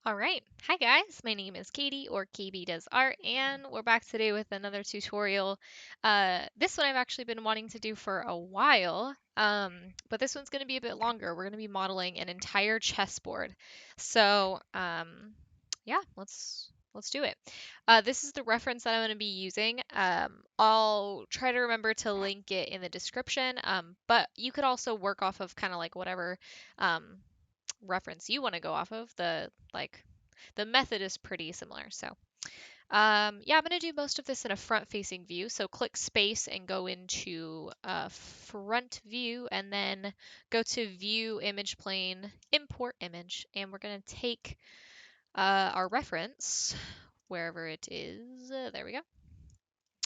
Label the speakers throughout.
Speaker 1: All right. Hi guys, my name is Katie or KB Does Art, and we're back today with another tutorial. This one I've actually been wanting to do for a while, but this one's going to be a bit longer. We're going to be modeling an entire chessboard. So, yeah, let's do it. This is the reference that I'm going to be using. I'll try to remember to link it in the description, but you could also work off of kind of like whatever um, reference you want to go off of. The method is pretty similar. So yeah, I'm going to do most of this in a front-facing view. So click space and go into front view, and then go to view image plane, import image, and we're going to take our reference wherever it is. There we go.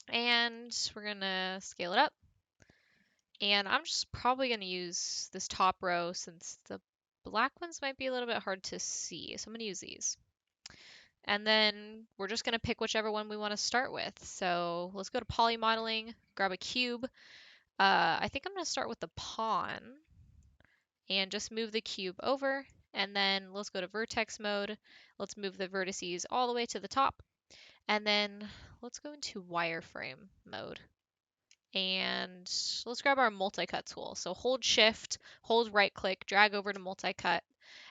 Speaker 1: And we're going to scale it up. And I'm just probably going to use this top row since the black ones might be a little bit hard to see. So I'm going to use these. And then we're just going to pick whichever one we want to start with. So let's go to poly modeling, grab a cube. I think I'm going to start with the pawn and just move the cube over. And then let's go to vertex mode. Let's move the vertices all the way to the top. And then let's go into wireframe mode. And let's grab our multi-cut tool. So hold shift, hold right click, drag over to multi-cut,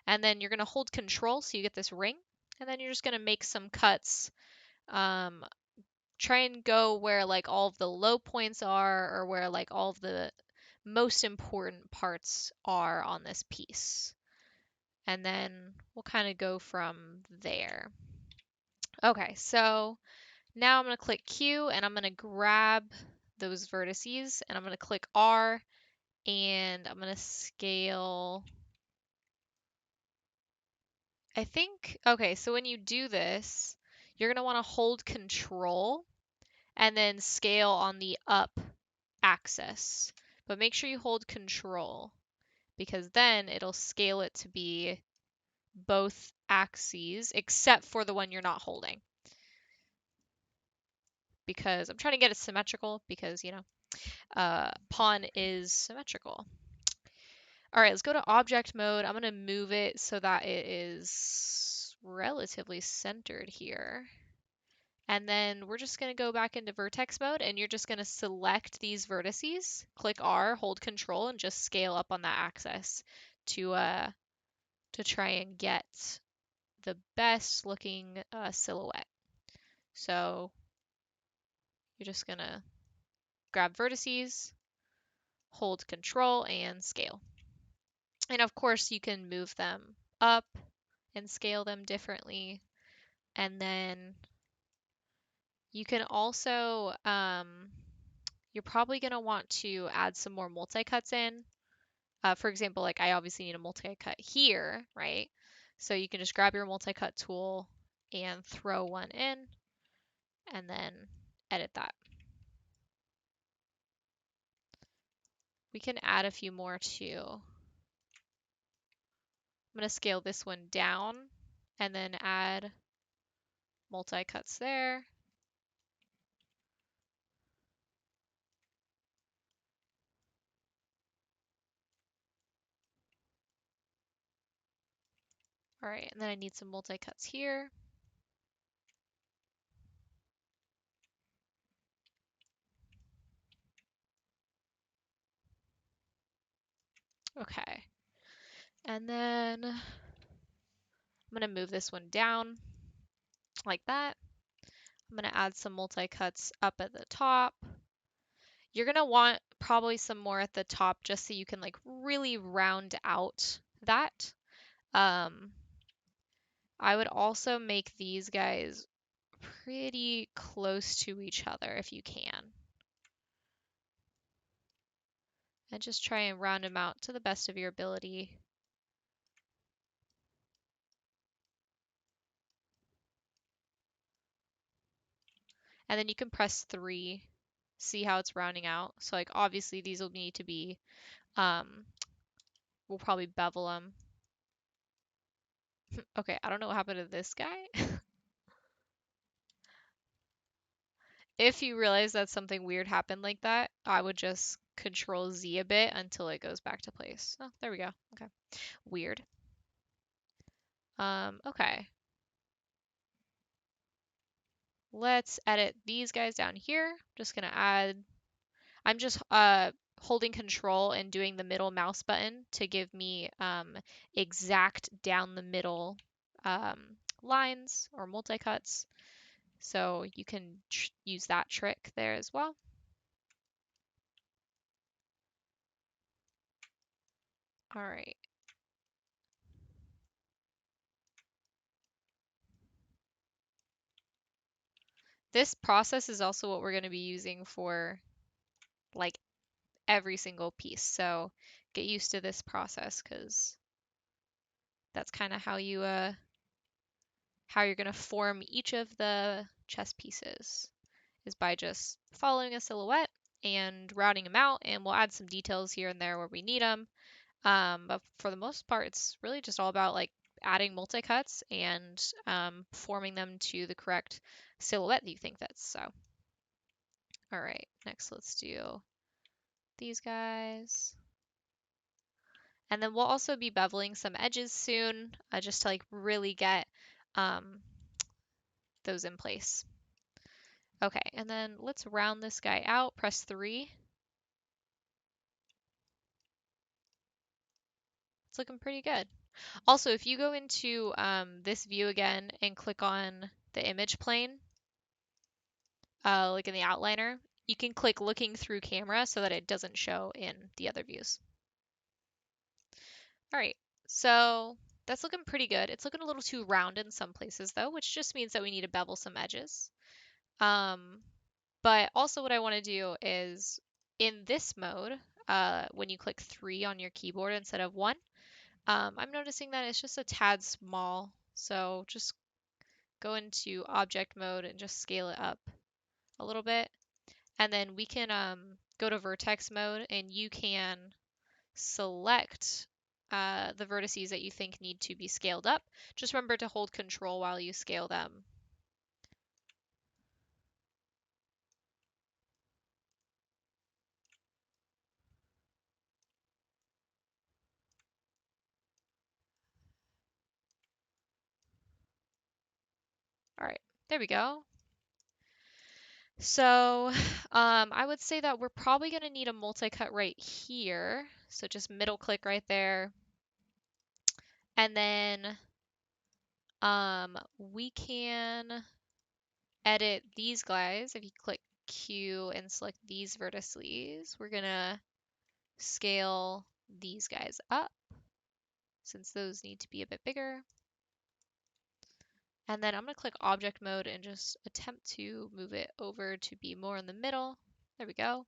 Speaker 1: and then you're going to hold control so you get this ring, and then you're just going to make some cuts. Try and go where like all of the low points are, or where like all of the most important parts are on this piece. And then we'll kind of go from there. Okay, so now I'm going to click Q and I'm going to grab those vertices and I'm going to click R and I'm going to scale. I think, okay, so when you do this, you're going to want to hold control and then scale on the up axis. But make sure you hold control because then it'll scale it to be both axes except for the one you're not holding. Because I'm trying to get it symmetrical because, pawn is symmetrical. All right, let's go to object mode. I'm going to move it so that it is relatively centered here. And then we're just going to go back into vertex mode and you're just going to select these vertices, click R, hold control, and just scale up on that axis to try and get the best looking silhouette. So you're just going to grab vertices, hold control, and scale. And of course you can move them up and scale them differently. And then you can also, you're probably going to want to add some more multi-cuts in. For example, like I obviously need a multi-cut here, right? So you can just grab your multi-cut tool and throw one in and then edit that. We can add a few more too. I'm going to scale this one down and then add multi-cuts there. All right, and then I need some multi-cuts here. Okay. And then I'm going to move this one down like that. I'm going to add some multi-cuts up at the top. You're going to want probably some more at the top just so you can like really round out that. I would also make these guys pretty close to each other if you can. And just try and round them out to the best of your ability. And then you can press 3, see how it's rounding out. So like obviously these will need to be, we'll probably bevel them. Okay, I don't know what happened to this guy. If you realize that something weird happened like that, I would just Control Z a bit until it goes back to place. Oh, there we go. Okay. Weird. Okay. let's edit these guys down here. Just gonna add, I'm just holding control and doing the middle mouse button to give me exact down the middle um, lines or multi-cuts. So you can use that trick there as well. All right. This process is also what we're going to be using for like every single piece. So get used to this process because that's kind of how you're going to form each of the chess pieces is by just following a silhouette and routing them out, and we'll add some details here and there where we need them. But for the most part, it's really just all about like adding multi-cuts and forming them to the correct silhouette that you think fits. So, all right, next let's do these guys. And then we'll also be beveling some edges soon, just to like really get um, those in place. Okay, and then let's round this guy out, press 3. It's looking pretty good. Also, if you go into this view again and click on the image plane, like in the outliner, you can click looking through camera so that it doesn't show in the other views. All right, so that's looking pretty good. It's looking a little too round in some places though, which just means that we need to bevel some edges. But also what I want to do is in this mode, when you click 3 on your keyboard instead of 1, I'm noticing that it's just a tad small. So just go into object mode and just scale it up a little bit. And then we can go to vertex mode and you can select the vertices that you think need to be scaled up. Just remember to hold control while you scale them. All right, there we go. So I would say that we're probably going to need a multi-cut right here. So just middle click right there. And then we can edit these guys. If you click Q and select these vertices, we're going to scale these guys up since those need to be a bit bigger. And then I'm going to click object mode and just attempt to move it over to be more in the middle. There we go.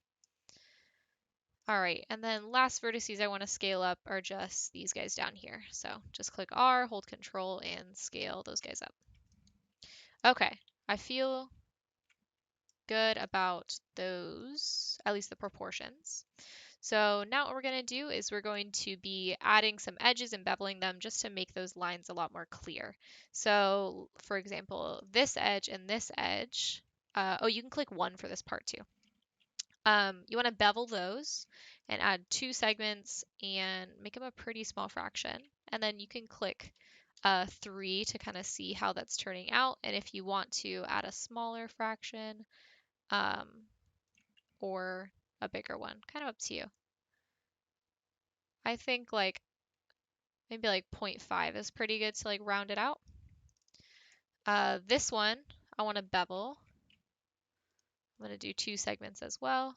Speaker 1: All right, and then last vertices I want to scale up are just these guys down here. So just click R, hold control, and scale those guys up. Okay, I feel good about those, at least the proportions. So now what we're going to do is we're going to be adding some edges and beveling them just to make those lines a lot more clear. So for example, this edge and this edge, oh, you can click 1 for this part too. You want to bevel those and add 2 segments and make them a pretty small fraction. And then you can click 3 to kind of see how that's turning out. And if you want to add a smaller fraction um, or a bigger one, kind of up to you. I think like maybe like 0.5 is pretty good to like round it out. This one, I want to bevel. I'm going to do 2 segments as well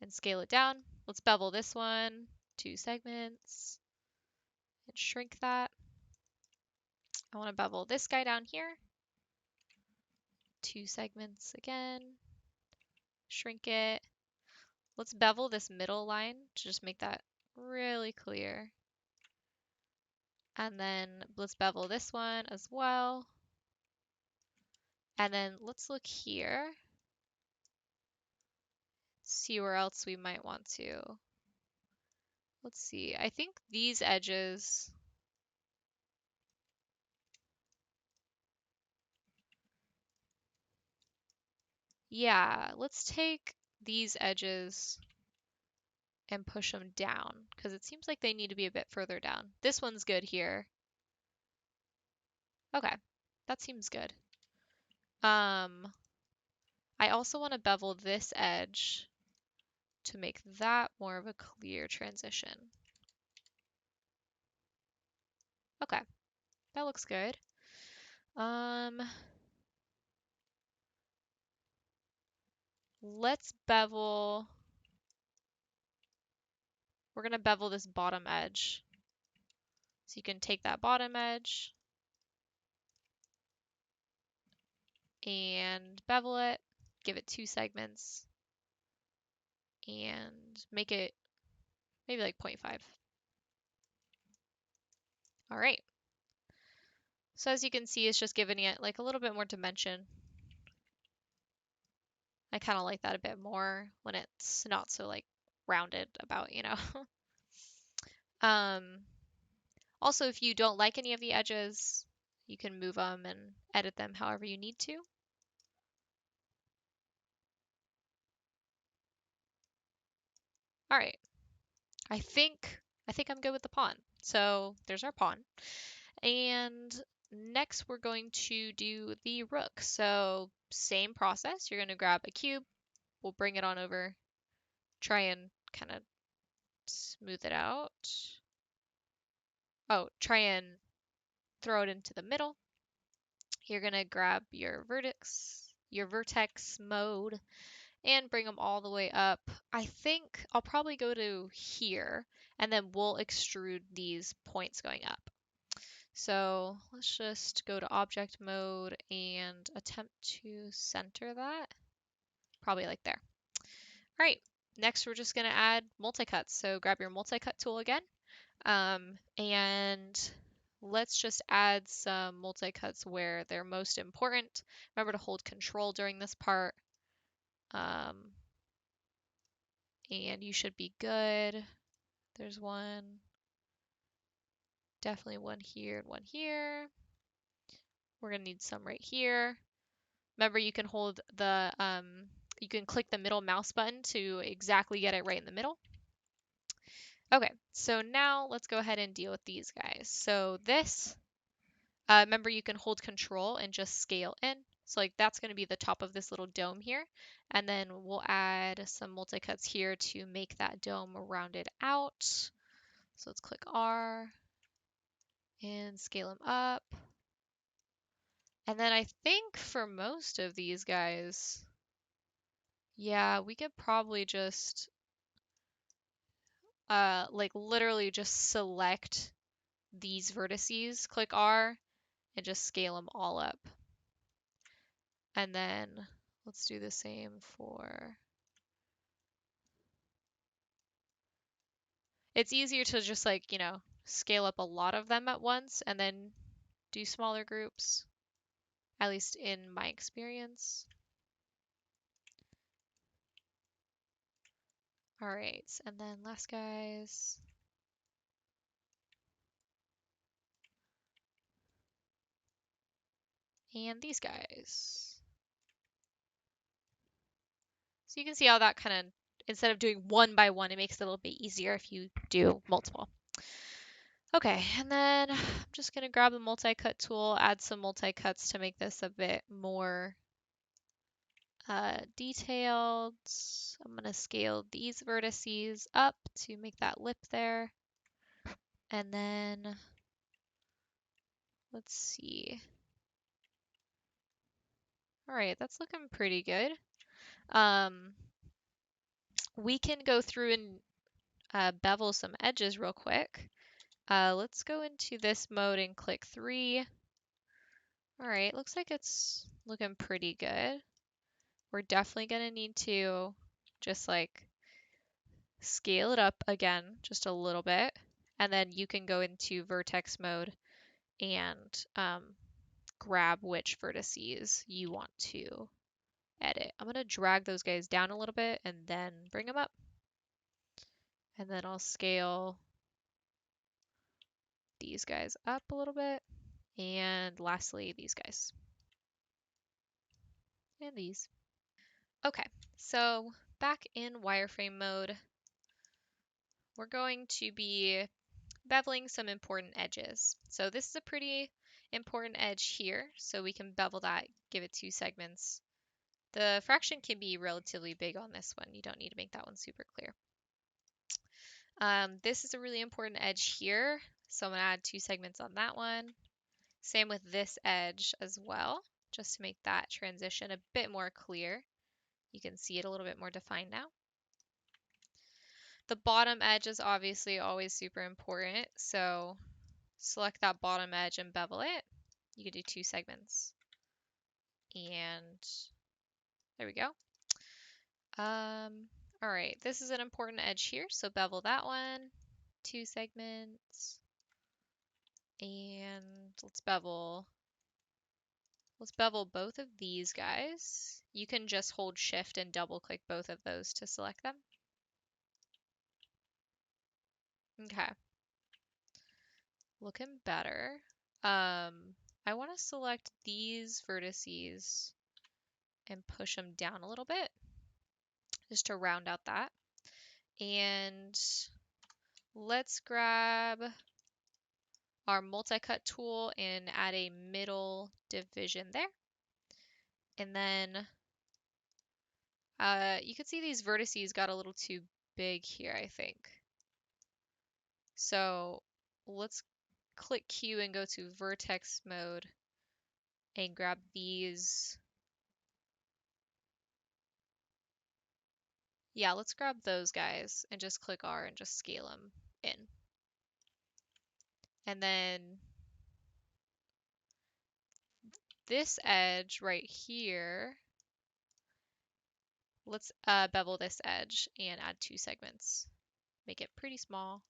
Speaker 1: and scale it down. Let's bevel this one, 2 segments, and shrink that. I want to bevel this guy down here, 2 segments again, shrink it. Let's bevel this middle line to just make that really clear. And then let's bevel this one as well. And then let's look here, see where else we might want to. Let's see, I think these edges, yeah, let's take these edges and push them down because it seems like they need to be a bit further down. This one's good here. Okay, that seems good. I also want to bevel this edge to make that more of a clear transition. Okay, that looks good. Let's bevel. We're gonna bevel this bottom edge. So you can take that bottom edge and bevel it, give it 2 segments, and make it maybe like 0.5. All right. So as you can see, it's just giving it like a little bit more dimension. I kind of like that a bit more when it's not so like rounded about, you know. um, Also, if you don't like any of the edges, you can move them and edit them however you need to. All right. I think I'm good with the pawn. So there's our pawn. And next we're going to do the rook. So same process. You're going to grab a cube. We'll bring it on over. Try and kind of smooth it out. Oh, try and throw it into the middle. You're going to grab your vertex mode, and bring them all the way up. I think I'll probably go to here, and then we'll extrude these points going up. So let's just go to object mode and attempt to center that. Probably like there. All right, next we're just gonna add multi-cuts. So grab your multi-cut tool again, and let's just add some multi-cuts where they're most important. Remember to hold control during this part. And you should be good. There's one, definitely one here and one here. We're gonna need some right here. Remember, you can hold the, you can click the middle mouse button to exactly get it right in the middle. Okay, so now let's go ahead and deal with these guys. So this, remember you can hold control and just scale in. So like that's going to be the top of this little dome here. And then we'll add some multi-cuts here to make that dome rounded out. So let's click R and scale them up. And then I think for most of these guys, yeah, we could probably just like literally just select these vertices, click R, and just scale them all up. And then let's do the same for... It's easier to just like, you know, scale up a lot of them at once and then do smaller groups, at least in my experience. All right, and then last guys. And these guys. So you can see how that kind of, instead of doing one by one, it makes it a little bit easier if you do multiple. Okay, and then I'm just gonna grab the multi-cut tool, add some multi-cuts to make this a bit more detailed. I'm gonna scale these vertices up to make that lip there. And then, let's see. All right, that's looking pretty good. We can go through and bevel some edges real quick. Let's go into this mode and click 3. All right, looks like it's looking pretty good. We're definitely gonna need to just like scale it up again just a little bit. And then you can go into vertex mode and grab which vertices you want to edit. I'm gonna drag those guys down a little bit and then bring them up. And then I'll scale these guys up a little bit. And lastly, these guys. And these. Okay, so back in wireframe mode, we're going to be beveling some important edges. So this is a pretty important edge here, so we can bevel that, give it 2 segments. The fraction can be relatively big on this one. You don't need to make that one super clear. This is a really important edge here, so I'm going to add 2 segments on that one. Same with this edge as well, just to make that transition a bit more clear. You can see it a little bit more defined now. The bottom edge is obviously always super important, so select that bottom edge and bevel it. You can do 2 segments. And there we go. All right, this is an important edge here, so bevel that one, 2 segments. And let's bevel both of these guys. You can just hold shift and double click both of those to select them. Okay. Looking better. I want to select these vertices and push them down a little bit just to round out that. And let's grab our multi-cut tool and add a middle division there. And then you can see these vertices got a little too big here, I think. So let's click Q and go to vertex mode and grab these. Yeah, let's grab those guys and just click R and just scale them in. And then this edge right here, let's bevel this edge and add 2 segments. Make it pretty small.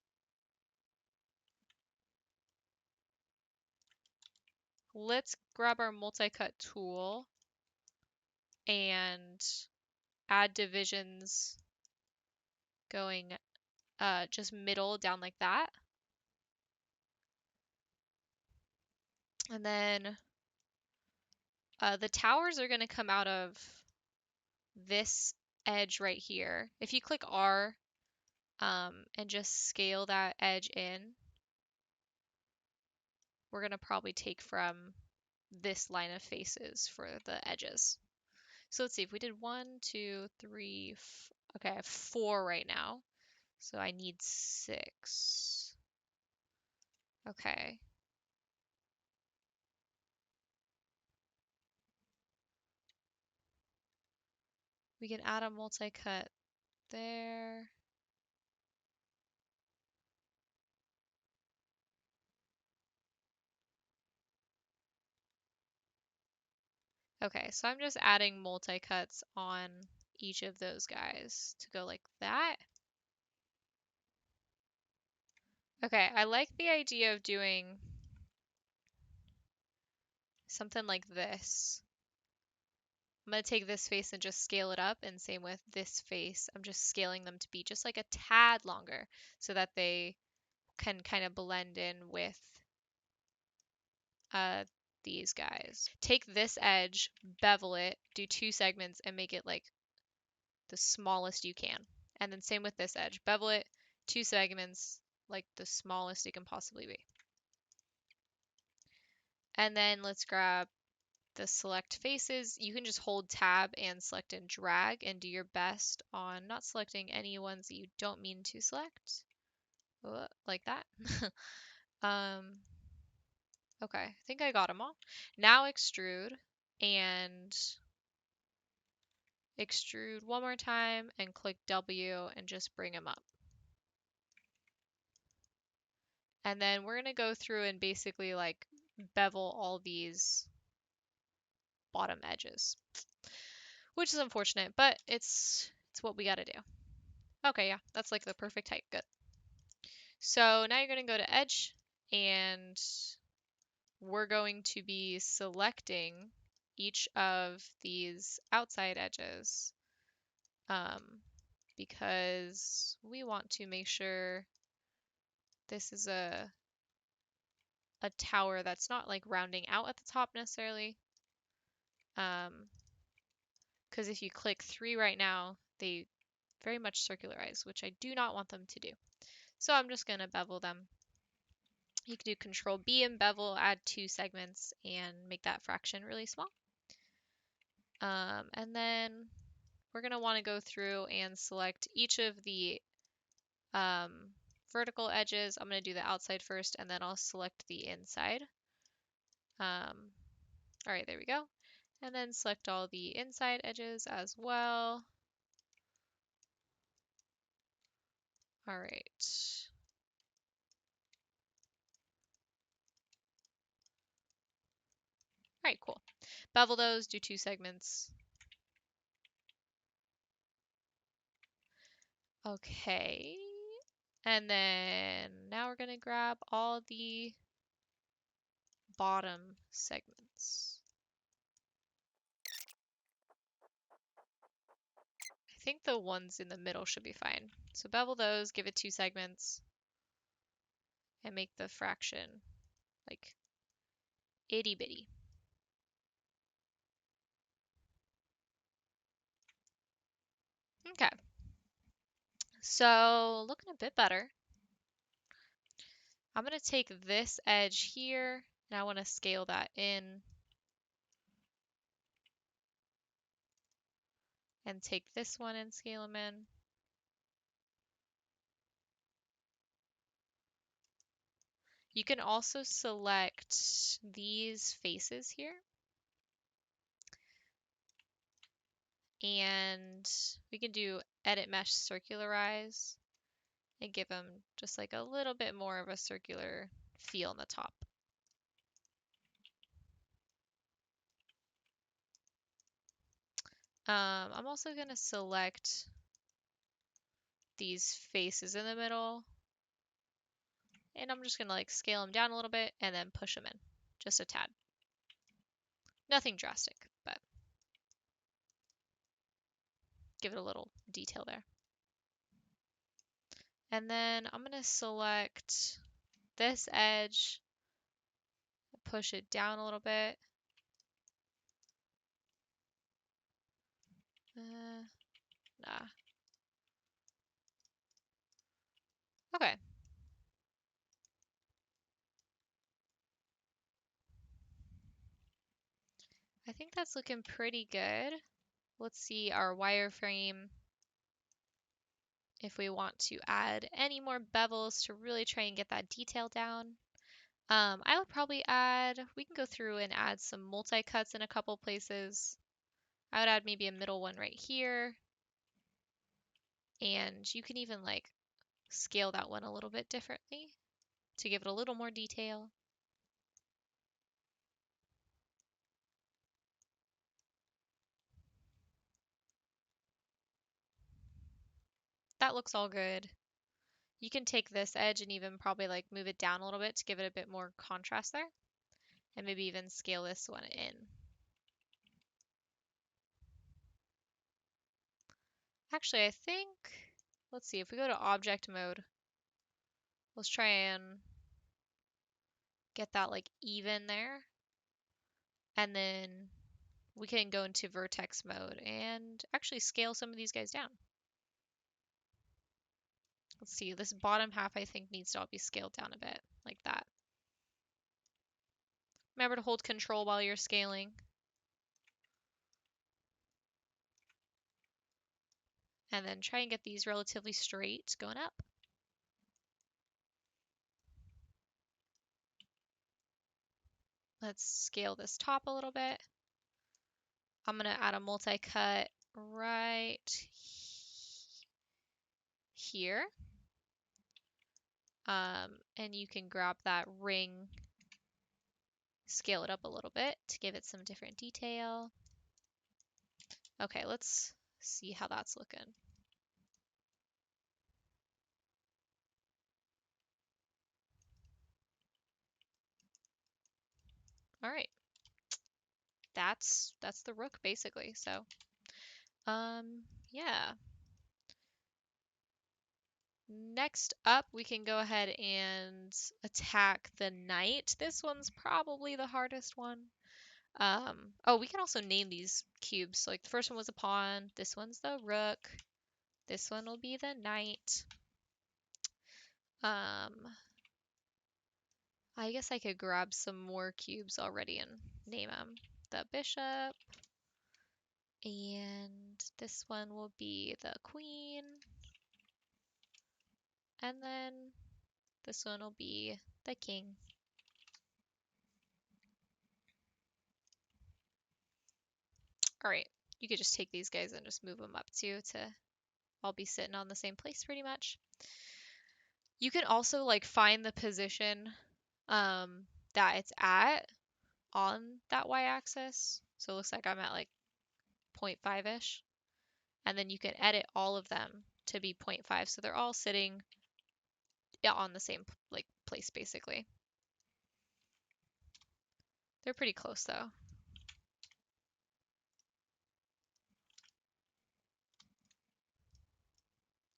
Speaker 1: Let's grab our multi-cut tool and add divisions going just middle down like that. And then the towers are going to come out of this edge right here. If you click R and just scale that edge in, we're going to probably take from this line of faces for the edges. So let's see, if we did 1, 2, 3, okay, I have 4 right now. So I need 6. Okay. We can add a multi-cut there. Okay, so I'm just adding multi-cuts on each of those guys to go like that. Okay, I like the idea of doing something like this. I'm going to take this face and just scale it up, and same with this face. I'm just scaling them to be just like a tad longer so that they can kind of blend in with these guys. Take this edge, bevel it, do 2 segments, and make it like the smallest you can. And then same with this edge. Bevel it, 2 segments, like the smallest it can possibly be. And then let's grab the select faces. You can just hold tab and select and drag and do your best on not selecting any ones that you don't mean to select. Like that. Okay, I think I got them all. Now extrude and extrude one more time and click W and just bring them up. And then we're going to go through and basically like bevel all these bottom edges, which is unfortunate, but it's what we got to do. Okay, yeah, that's like the perfect height. Good. So now you're going to go to edge and we're going to be selecting each of these outside edges because we want to make sure this is a tower that's not like rounding out at the top necessarily. Because if you click 3 right now, they very much circularize, which I do not want them to do. So I'm just going to bevel them You can do Control B and bevel, add 2 segments, and make that fraction really small. And then we're going to want to go through and select each of the vertical edges. I'm going to do the outside first, and then I'll select the inside. All right, there we go. And then select all the inside edges as well. All right. All right, cool. Bevel those, do 2 segments. Okay. And then now we're going to grab all the bottom segments. I think the ones in the middle should be fine. So bevel those, give it 2 segments, and make the fraction like itty bitty. Okay. So looking a bit better. I'm going to take this edge here, and I want to scale that in. And take this one and scale them in. You can also select these faces here. And we can do Edit Mesh Circularize and give them just like a little bit more of a circular feel on the top. I'm also going to select these faces in the middle, and I'm just going to like scale them down a little bit and then push them in just a tad. Nothing drastic, but give it a little detail there. And then I'm going to select this edge, push it down a little bit. Nah. Okay. I think that's looking pretty good. Let's see our wireframe. If we want to add any more bevels to really try and get that detail down. I would probably add, we can go through and add some multi-cuts in a couple places. I would add maybe a middle one right here. And you can even like scale that one a little bit differently to give it a little more detail. That looks all good. You can take this edge and even probably like move it down a little bit to give it a bit more contrast there. And maybe even scale this one in. Actually, I think, let's see, if we go to object mode, let's try and get that like even there. And then we can go into vertex mode and actually scale some of these guys down. Let's see, this bottom half I think needs to all be scaled down a bit, like that. Remember to hold control while you're scaling. And then try and get these relatively straight going up. Let's scale this top a little bit. I'm going to add a multi-cut right here. And you can grab that ring, scale it up a little bit to give it some different detail. Okay, let's see how that's looking. All right. That's the rook basically. So, yeah. Next up, we can go ahead and attack the knight. This one's probably the hardest one. Oh, we can also name these cubes. So, like the first one was a pawn. This one's the rook. This one will be the knight. I guess I could grab some more cubes already and name them. The bishop, and this one will be the queen, and then this one will be the king. All right, you could just take these guys and just move them up too to all be sitting on the same place pretty much. You can also like find the position that it's at on that y-axis. So it looks like I'm at like 0.5-ish. And then you can edit all of them to be 0.5. So they're all sitting on the same like place basically. They're pretty close though.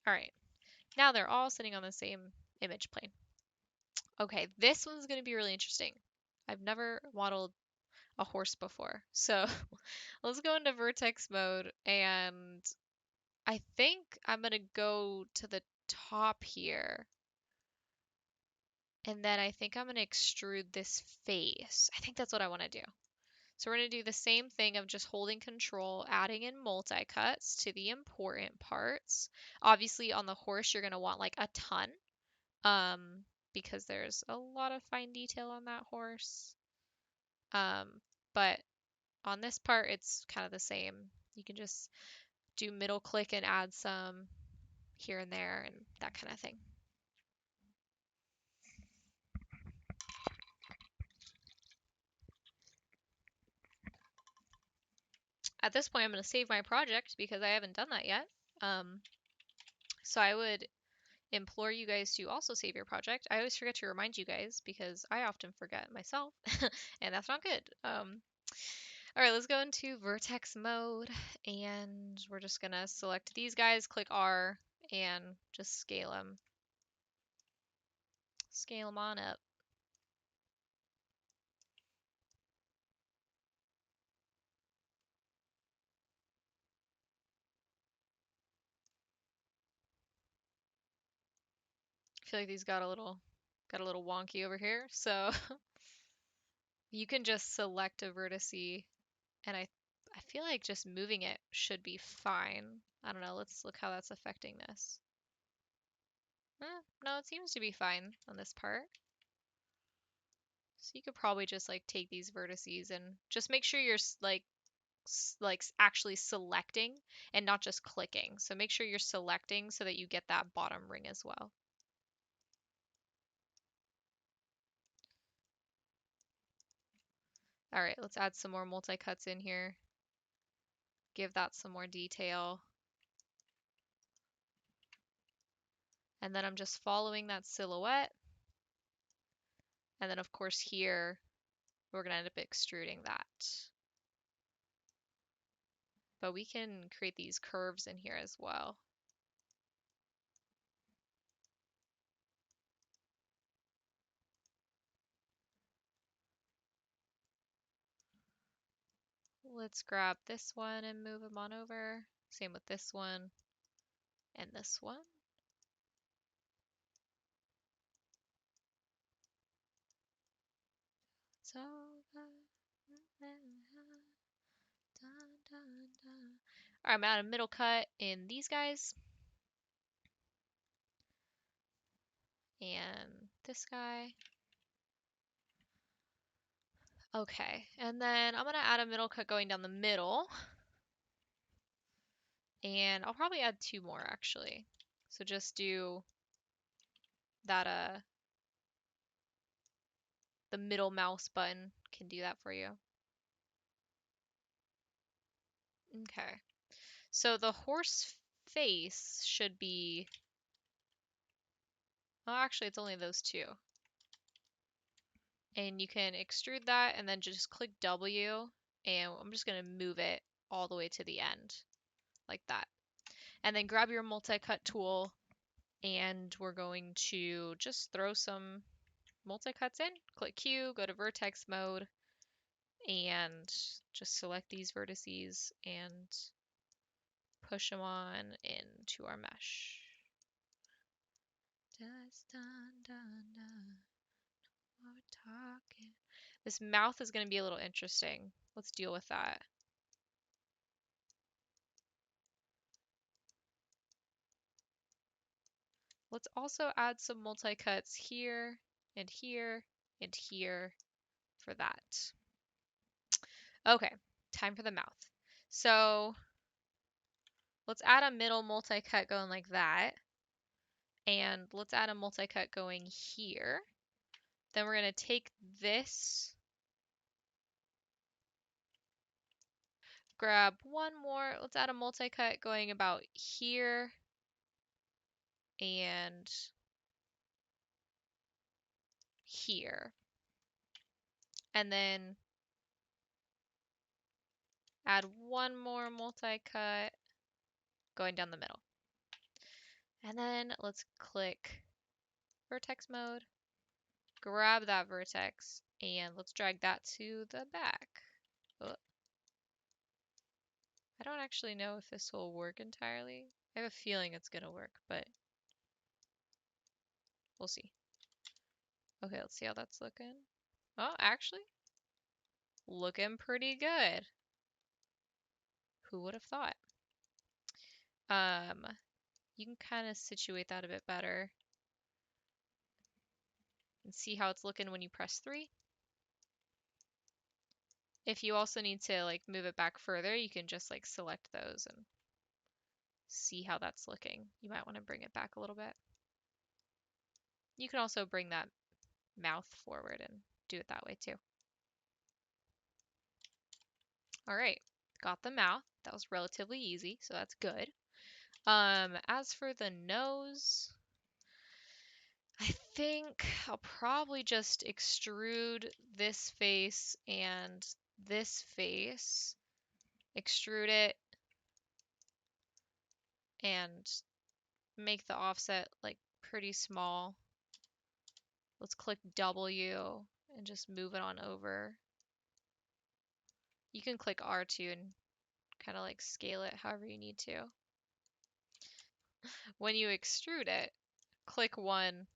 Speaker 1: All right, now they're all sitting on the same image plane. Okay, this one's going to be really interesting. I've never modeled a horse before. So let's go into vertex mode, and I think I'm going to go to the top here. And then I think I'm going to extrude this face. I think that's what I want to do. So we're going to do the same thing of just holding control, adding in multi-cuts to the important parts. Obviously on the horse, you're going to want like a ton, because there's a lot of fine detail on that horse. But on this part, it's kind of the same. You can just do middle click and add some here and there and that kind of thing. At this point, I'm going to save my project because I haven't done that yet. So I would implore you guys to also save your project. I always forget to remind you guys because I often forget myself, and that's not good. All right, let's go into vertex mode, and we're just gonna select these guys, click R, and just scale them. Scale them on up. I feel like these got a little wonky over here, so you can just select a vertice, and I feel like just moving it should be fine. I don't know, let's look how that's affecting this. No, it seems to be fine on this part. So you could probably just like take these vertices and just make sure you're like actually selecting and not just clicking. So make sure you're selecting so that you get that bottom ring as well. All right, let's add some more multi-cuts in here. Give that some more detail. And then I'm just following that silhouette. And then of course here, we're gonna end up extruding that. But we can create these curves in here as well. Let's grab this one and move them on over. Same with this one and this one. So, alright, I'm at a middle cut in these guys. And this guy. Okay, and then I'm gonna add a middle cut going down the middle. And I'll probably add 2 more actually. So just do that, the middle mouse button can do that for you. Okay, so the horse face should be, oh, actually it's only those 2. And you can extrude that and then just click W, and I'm just gonna move it all the way to the end, like that. And then grab your multi-cut tool, and we're going to just throw some multi-cuts in. Click Q, go to vertex mode, and just select these vertices and push them on into our mesh. Talking. This mouth is going to be a little interesting. Let's deal with that. Let's also add some multi-cuts here and here and here for that. Okay, time for the mouth. So let's add a middle multi-cut going like that. And let's add a multi-cut going here. Then we're going to take this, grab one more. Let's add a multi-cut going about here and here. And then add one more multi-cut going down the middle. And then let's click vertex mode, grab that vertex, and let's drag that to the back. Oh, I don't actually know if this will work entirely. I have a feeling it's gonna work, but we'll see. Okay, let's see how that's looking. Oh, actually, looking pretty good. Who would have thought? Um, you can kind of situate that a bit better and see how it's looking when you press 3. If you also need to like move it back further, you can just like select those and see how that's looking. You might want to bring it back a little bit. You can also bring that mouth forward and do it that way too. All right, got the mouth. That was relatively easy, so that's good. As for the nose, I think I'll probably just extrude this face and this face, extrude it, and make the offset like pretty small. Let's click W and just move it on over. You can click R2 and kind of like scale it however you need to. When you extrude it, click 1,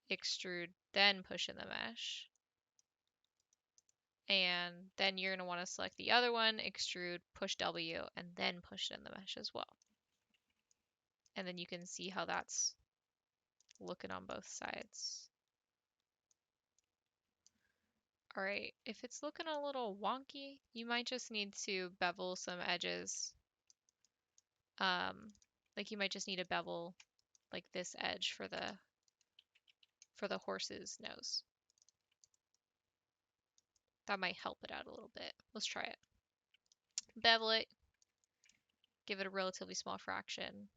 Speaker 1: extrude, then push in the mesh. And then you're going to want to select the other one, extrude, push W, and then push it in the mesh as well. And then you can see how that's looking on both sides. All right, if it's looking a little wonky, you might just need to bevel some edges. Like you might just need to bevel like this edge for the horse's nose. That might help it out a little bit. Let's try it. Bevel it, give it a relatively small fraction.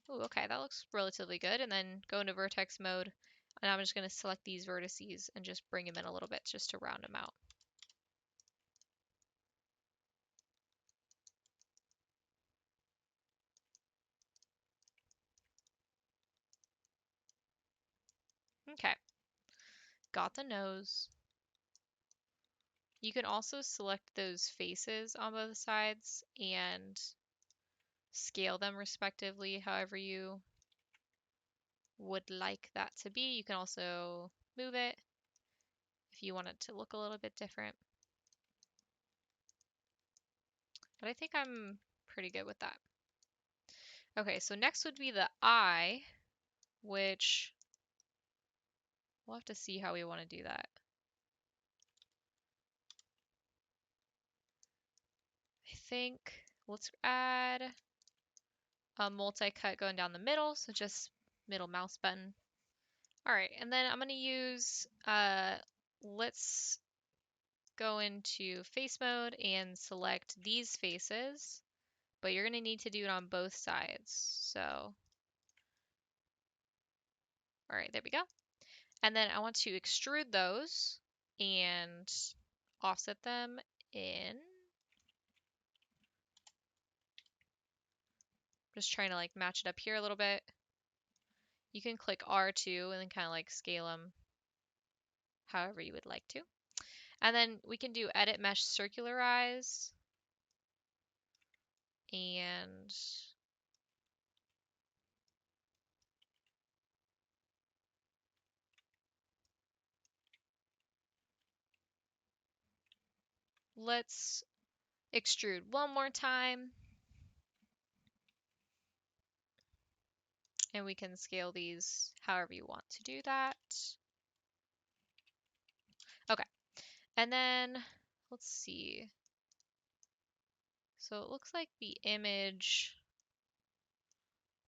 Speaker 1: Ooh, okay, that looks relatively good. And then go into vertex mode. And I'm just going to select these vertices and just bring them in a little bit just to round them out. Okay, got the nose. You can also select those faces on both sides and scale them respectively however you would like that to be. You can also move it if you want it to look a little bit different. But I think I'm pretty good with that. Okay, so next would be the eye, which we'll have to see how we want to do that. I think let's add a multi-cut going down the middle, so just middle mouse button. All right, and then I'm going to use, let's go into face mode and select these faces, but you're going to need to do it on both sides. So, all right, there we go. And then I want to extrude those and offset them in. Just trying to like match it up here a little bit. You can click R2 and then kind of like scale them however you would like to. And then we can do edit mesh circularize and let's extrude one more time. And we can scale these however you want to do that. Okay, and then let's see. So it looks like the image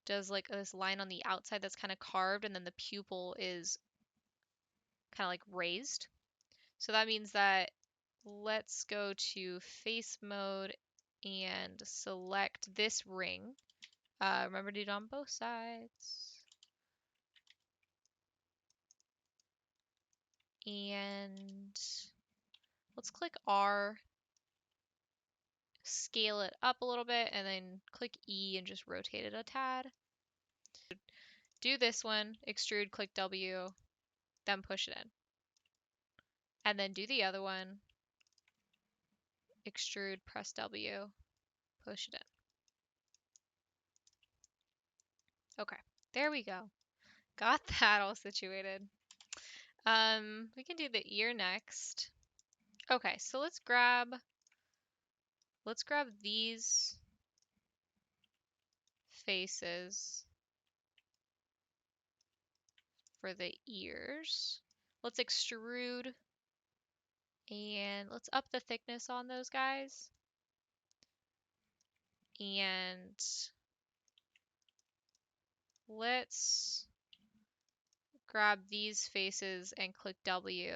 Speaker 1: does like this line on the outside that's kind of carved, and then the pupil is kind of like raised. So that means that let's go to face mode and select this ring. Remember to do it on both sides. And let's click R, scale it up a little bit, and then click E and just rotate it a tad. Do this one, extrude, click W, then push it in. And then do the other one, extrude, press W, push it in. Okay, there we go. Got that all situated. We can do the ear next. Okay, so let's grab these faces for the ears. Let's extrude and let's up the thickness on those guys. And let's grab these faces and click W.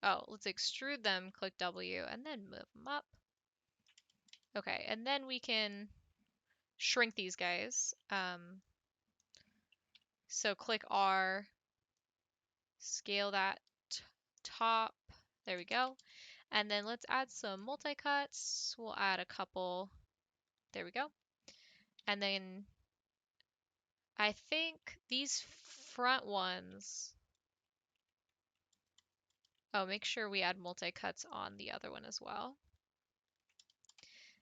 Speaker 1: Oh, let's extrude them, click W, and then move them up. Okay, and then we can shrink these guys. So click R, scale that top. There we go. And then let's add some multi-cuts. We'll add a couple. There we go. And then I think these front ones. Oh, make sure we add multi-cuts on the other one as well.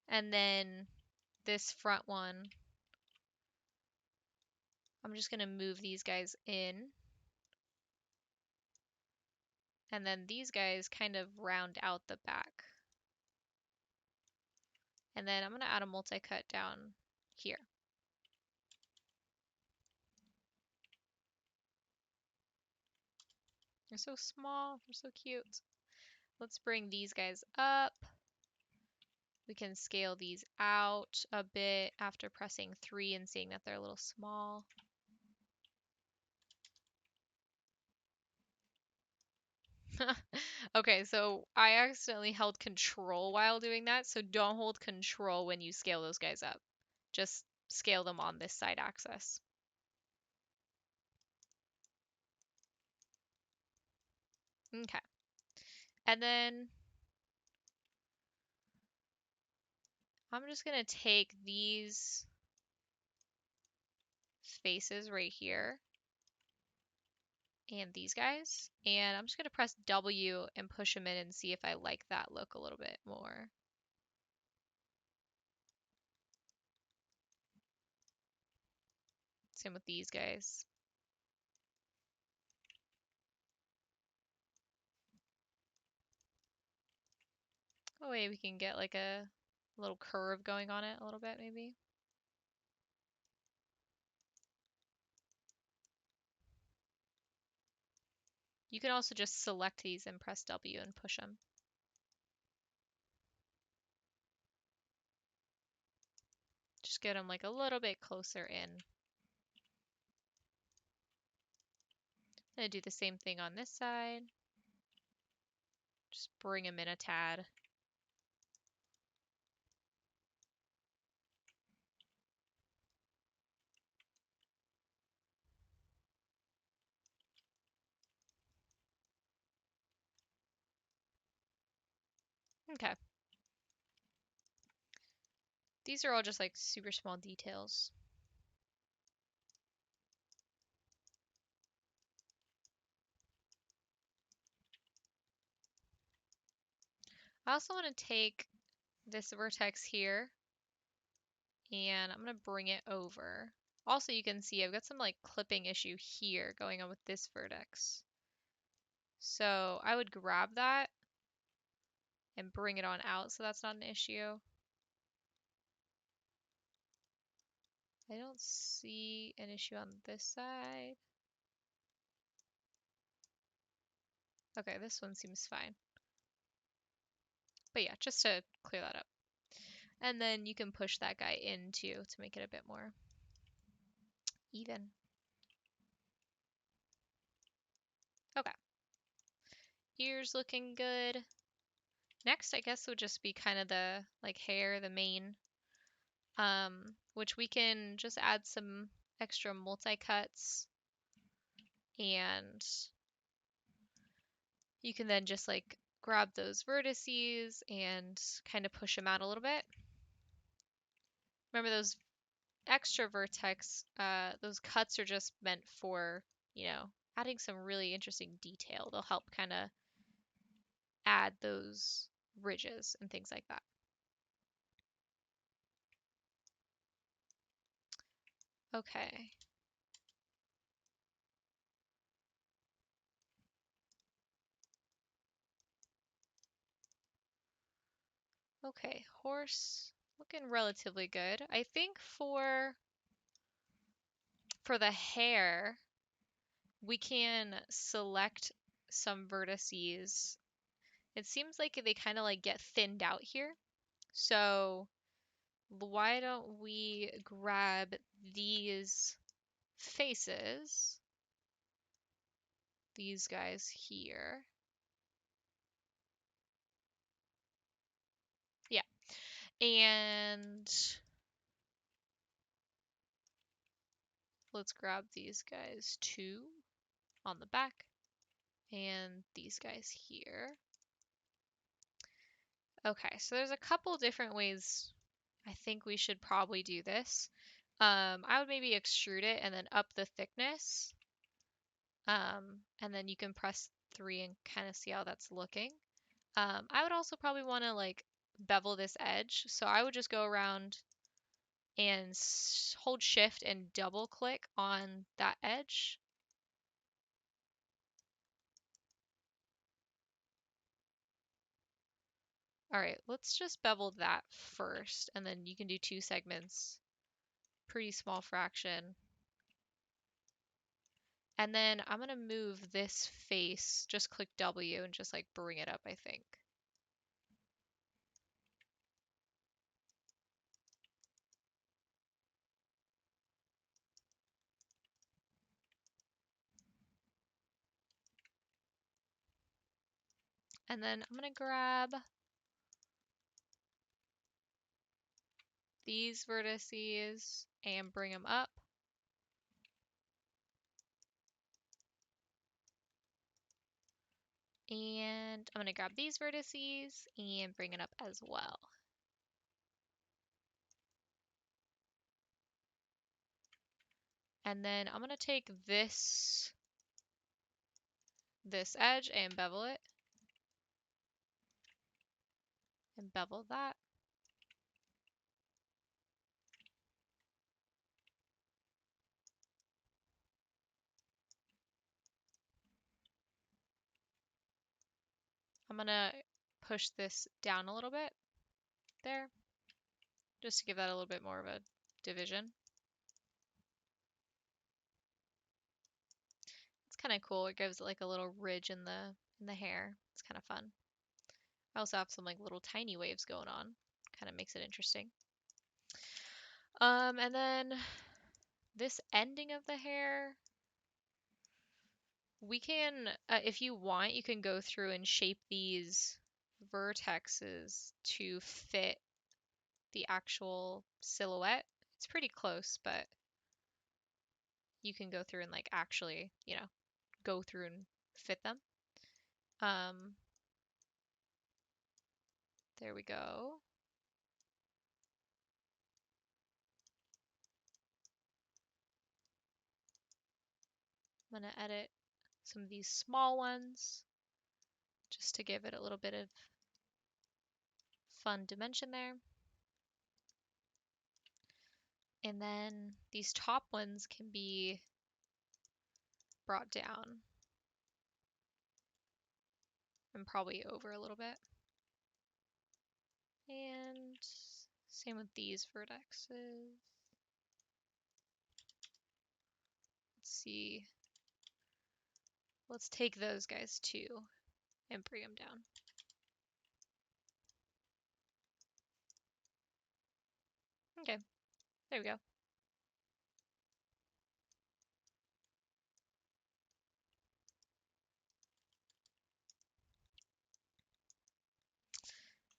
Speaker 1: And then this front one, I'm just going to move these guys in. And then these guys kind of round out the back. And then I'm going to add a multi-cut down here. They're so small, they're so cute. Let's bring these guys up. We can scale these out a bit after pressing 3 and seeing that they're a little small. Okay, so I accidentally held control while doing that, so don't hold control when you scale those guys up. Just scale them on this side axis. Okay. And then I'm just going to take these faces right here and these guys, and I'm just going to press W and push them in and see if I like that look a little bit more. Same with these guys. Oh wait, we can get like a little curve going on it a little bit maybe. You can also just select these and press W and push them. Just get them like a little bit closer in. I'm gonna do the same thing on this side. Just bring them in a tad. Okay. These are all just like super small details. I also want to take this vertex here and I'm going to bring it over. Also, you can see I've got some like clipping issue here going on with this vertex. So I would grab that and bring it on out so that's not an issue. I don't see an issue on this side. Okay, this one seems fine. But yeah, just to clear that up. And then you can push that guy in too to make it a bit more even. Okay. Ears looking good. Next, I guess would just be kind of the like hair, the mane, which we can just add some extra multi-cuts and you can then just like grab those vertices and kind of push them out a little bit. Remember those extra vertex, those cuts are just meant for, adding some really interesting detail. They'll help kind of add those ridges and things like that. Okay. Okay, horse looking relatively good. I think for the hair, we can select some vertices. It seems like they kind of like get thinned out here. So why don't we grab these faces, these guys here. Yeah. And let's grab these guys too on the back and these guys here. Okay, so there's a couple different ways I think we should probably do this. I would maybe extrude it and then up the thickness. And then you can press 3 and kind of see how that's looking. I would also probably want to like bevel this edge. So I would just go around and hold shift and double click on that edge. All right, let's just bevel that first, and then you can do 2 segments. Pretty small fraction. And then I'm gonna move this face, just click W and just like bring it up, I think. And then I'm gonna grab these vertices and bring them up. And I'm gonna grab these vertices and bring it up as well. And then I'm gonna take this edge and bevel it. And bevel that. I'm gonna push this down a little bit there, just to give that a little bit more of a division. It's kind of cool. It gives it like a little ridge in the hair. It's kind of fun. I also have some like little tiny waves going on. Kind of makes it interesting. And then this ending of the hair, we can, if you want, you can go through and shape these vertexes to fit the actual silhouette. It's pretty close, but you can go through and like actually, go through and fit them. There we go. I'm gonna edit some of these small ones just to give it a little bit of fun dimension there. And then these top ones can be brought down and probably over a little bit. And same with these vertexes. Let's see. Let's take those guys too and bring them down. Okay, there we go.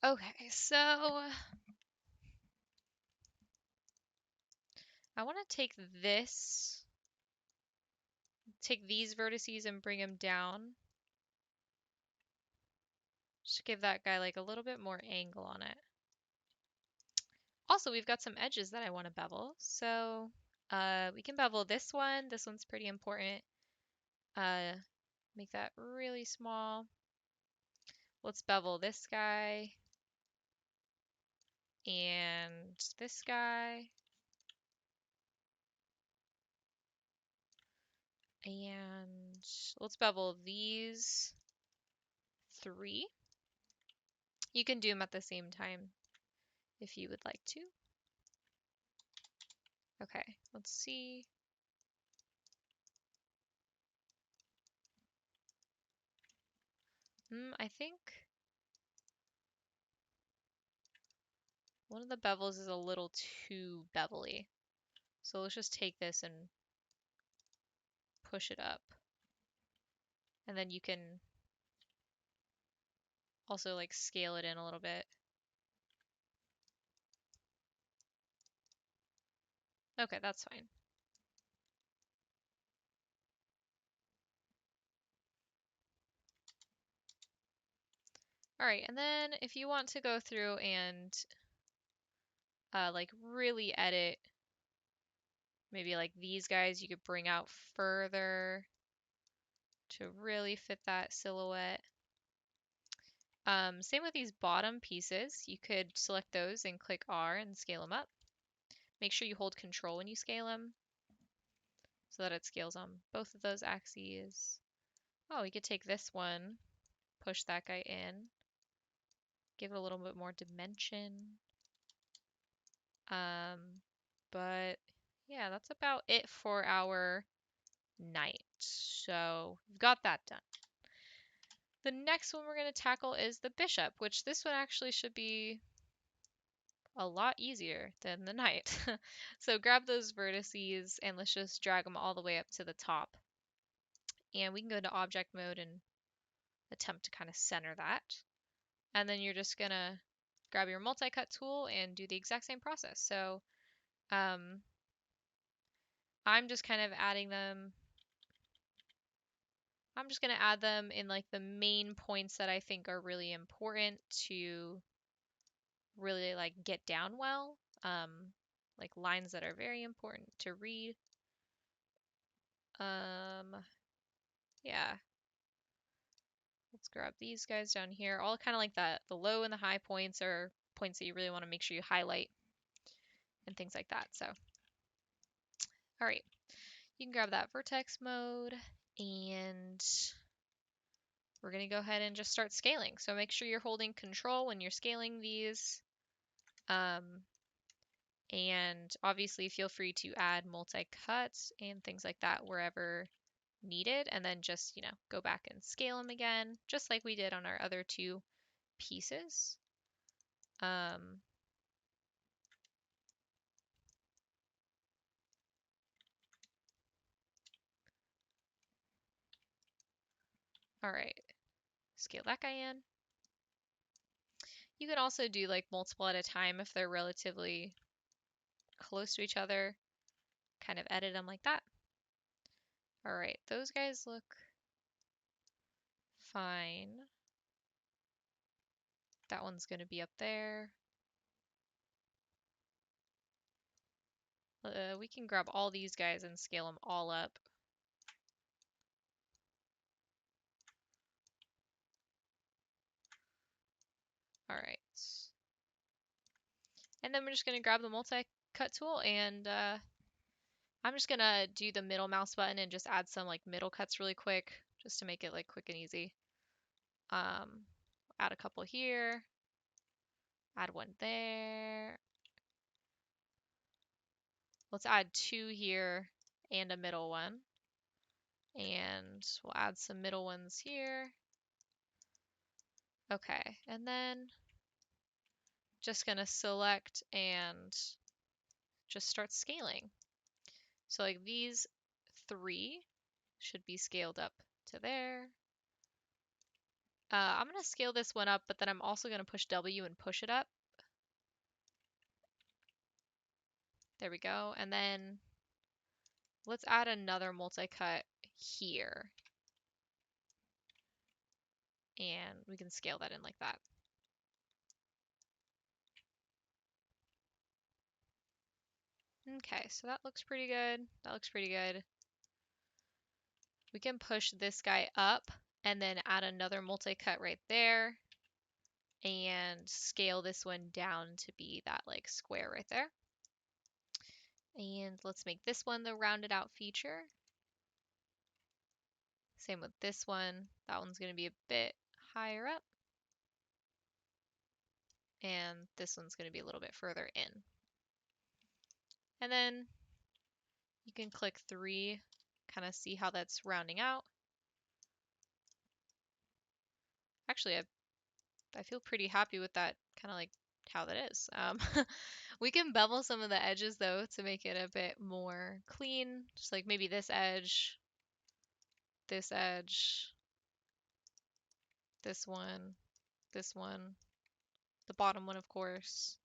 Speaker 1: Okay, so I want to take these vertices and bring them down. Just give that guy like a little bit more angle on it. Also, we've got some edges that I want to bevel. So we can bevel this one. This one's pretty important. Make that really small. Let's bevel this guy and this guy. And let's bevel these three. You can do them at the same time if you would like to. Okay, let's see. I think one of the bevels is a little too bevelly. So let's just take this and push it up. And then you can also like scale it in a little bit. Okay, that's fine. All right, and then if you want to go through and like really edit, maybe like these guys you could bring out further to really fit that silhouette. Same with these bottom pieces. You could select those and click R and scale them up. Make sure you hold Control when you scale them so that it scales on both of those axes. Oh, we could take this one, push that guy in, give it a little bit more dimension. But yeah, that's about it for our knight. So we've got that done. The next one we're going to tackle is the bishop, which this one actually should be a lot easier than the knight. So grab those vertices and let's just drag them all the way up to the top. And we can go into object mode and attempt to kind of center that. And then you're just going to grab your multi-cut tool and do the exact same process. So I'm just kind of adding them. I'm just going to add them in like the main points that I think are really important to really like get down well. Like lines that are very important to read. Yeah. Let's grab these guys down here. All kind of like that. The low and the high points are points that you really want to make sure you highlight and things like that. So, all right. You can grab that vertex mode and we're going to go ahead and just start scaling. So make sure you're holding Control when you're scaling these. And obviously feel free to add multi-cuts and things like that wherever needed, and then just, go back and scale them again, just like we did on our other two pieces. All right, scale that guy in. You can also do like multiple at a time if they're relatively close to each other, kind of edit them like that. All right, those guys look fine. That one's going to be up there. We can grab all these guys and scale them all up. All right. And then we're just going to grab the multi-cut tool and I'm just going to do the middle mouse button and just add some like middle cuts really quick just to make it like quick and easy. Add a couple here, Add one there. Let's add two here and a middle one. And we'll add some middle ones here. Okay, and then just gonna select and just start scaling. So like these three should be scaled up to there. I'm gonna scale this one up, but then I'm also gonna push W and push it up. There we go. And then let's add another multi-cut here. And we can scale that in like that. Okay, so that looks pretty good. That looks pretty good. We can push this guy up and then add another multi-cut right there and scale this one down to be that like square right there. And let's make this one the rounded out feature. Same with this one. That one's going to be a bit higher up. And this one's going to be a little bit further in. And then you can click 3, kind of see how that's rounding out. Actually, I feel pretty happy with that, kind of like how that is. We can bevel some of the edges though to make it a bit more clean. Just like maybe this edge, this one, this one, the bottom one, of course.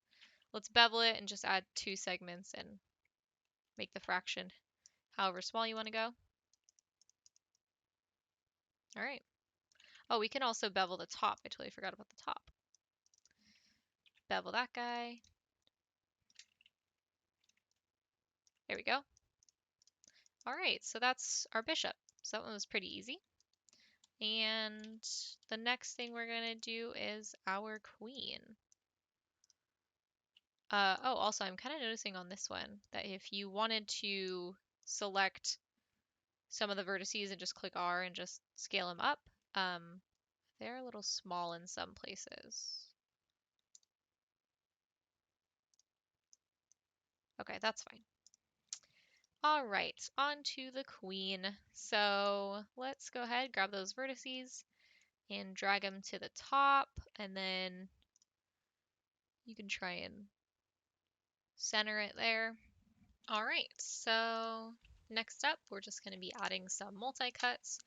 Speaker 1: Let's bevel it and just add 2 segments and make the fraction however small you want to go. All right. Oh, we can also bevel the top. I totally forgot about the top. Bevel that guy. There we go. All right, so that's our bishop. So that one was pretty easy. And the next thing we're going to do is our queen. Oh, also, I'm kind of noticing on this one that if you wanted to select some of the vertices and just click R and just scale them up, they're a little small in some places. Okay, that's fine. All right, on to the queen. So let's go ahead, grab those vertices and drag them to the top, and then you can try and center it there. All right, so next up, we're just going to be adding some multi-cuts.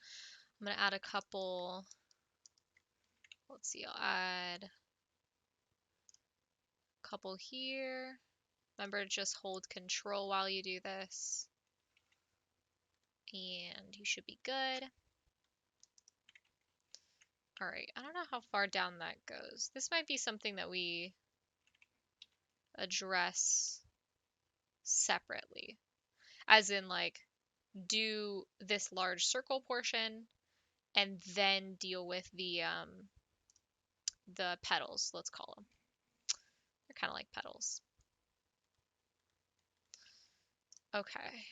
Speaker 1: I'm going to add a couple, let's see, I'll add a couple here. Remember to just hold control while you do this. And you should be good. All right, I don't know how far down that goes. This might be something that we address separately. As in like, do this large circle portion and then deal with the petals, let's call them. They're kind of like petals. Okay,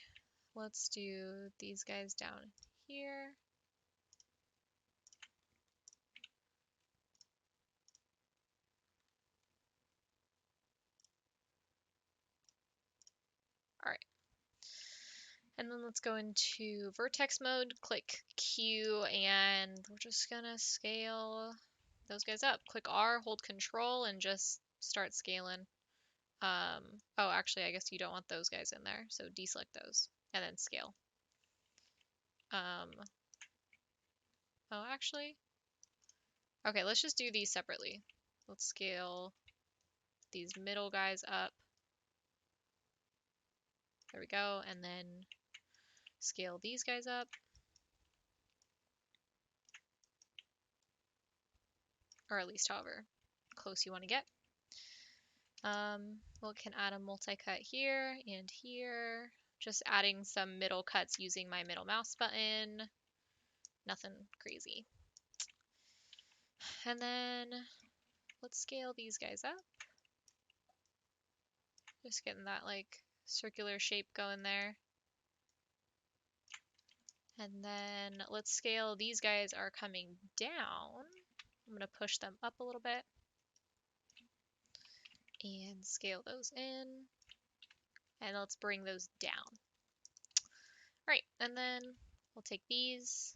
Speaker 1: let's do these guys down here. All right. And then let's go into vertex mode, click Q, and we're just gonna scale those guys up. Click R, hold control, and just start scaling. Oh, actually, I guess you don't want those guys in there, so deselect those, and then scale. Oh, actually, okay, let's just do these separately. Let's scale these middle guys up. There we go, and then scale these guys up. Or at least however close you want to get. We can add a multi-cut here and here. Just adding some middle cuts using my middle mouse button. Nothing crazy. And then let's scale these guys up. Just getting that like circular shape going there. And then let's scale, these guys are coming down. I'm gonna push them up a little bit. and scale those in. And let's bring those down. All right, and then we'll take these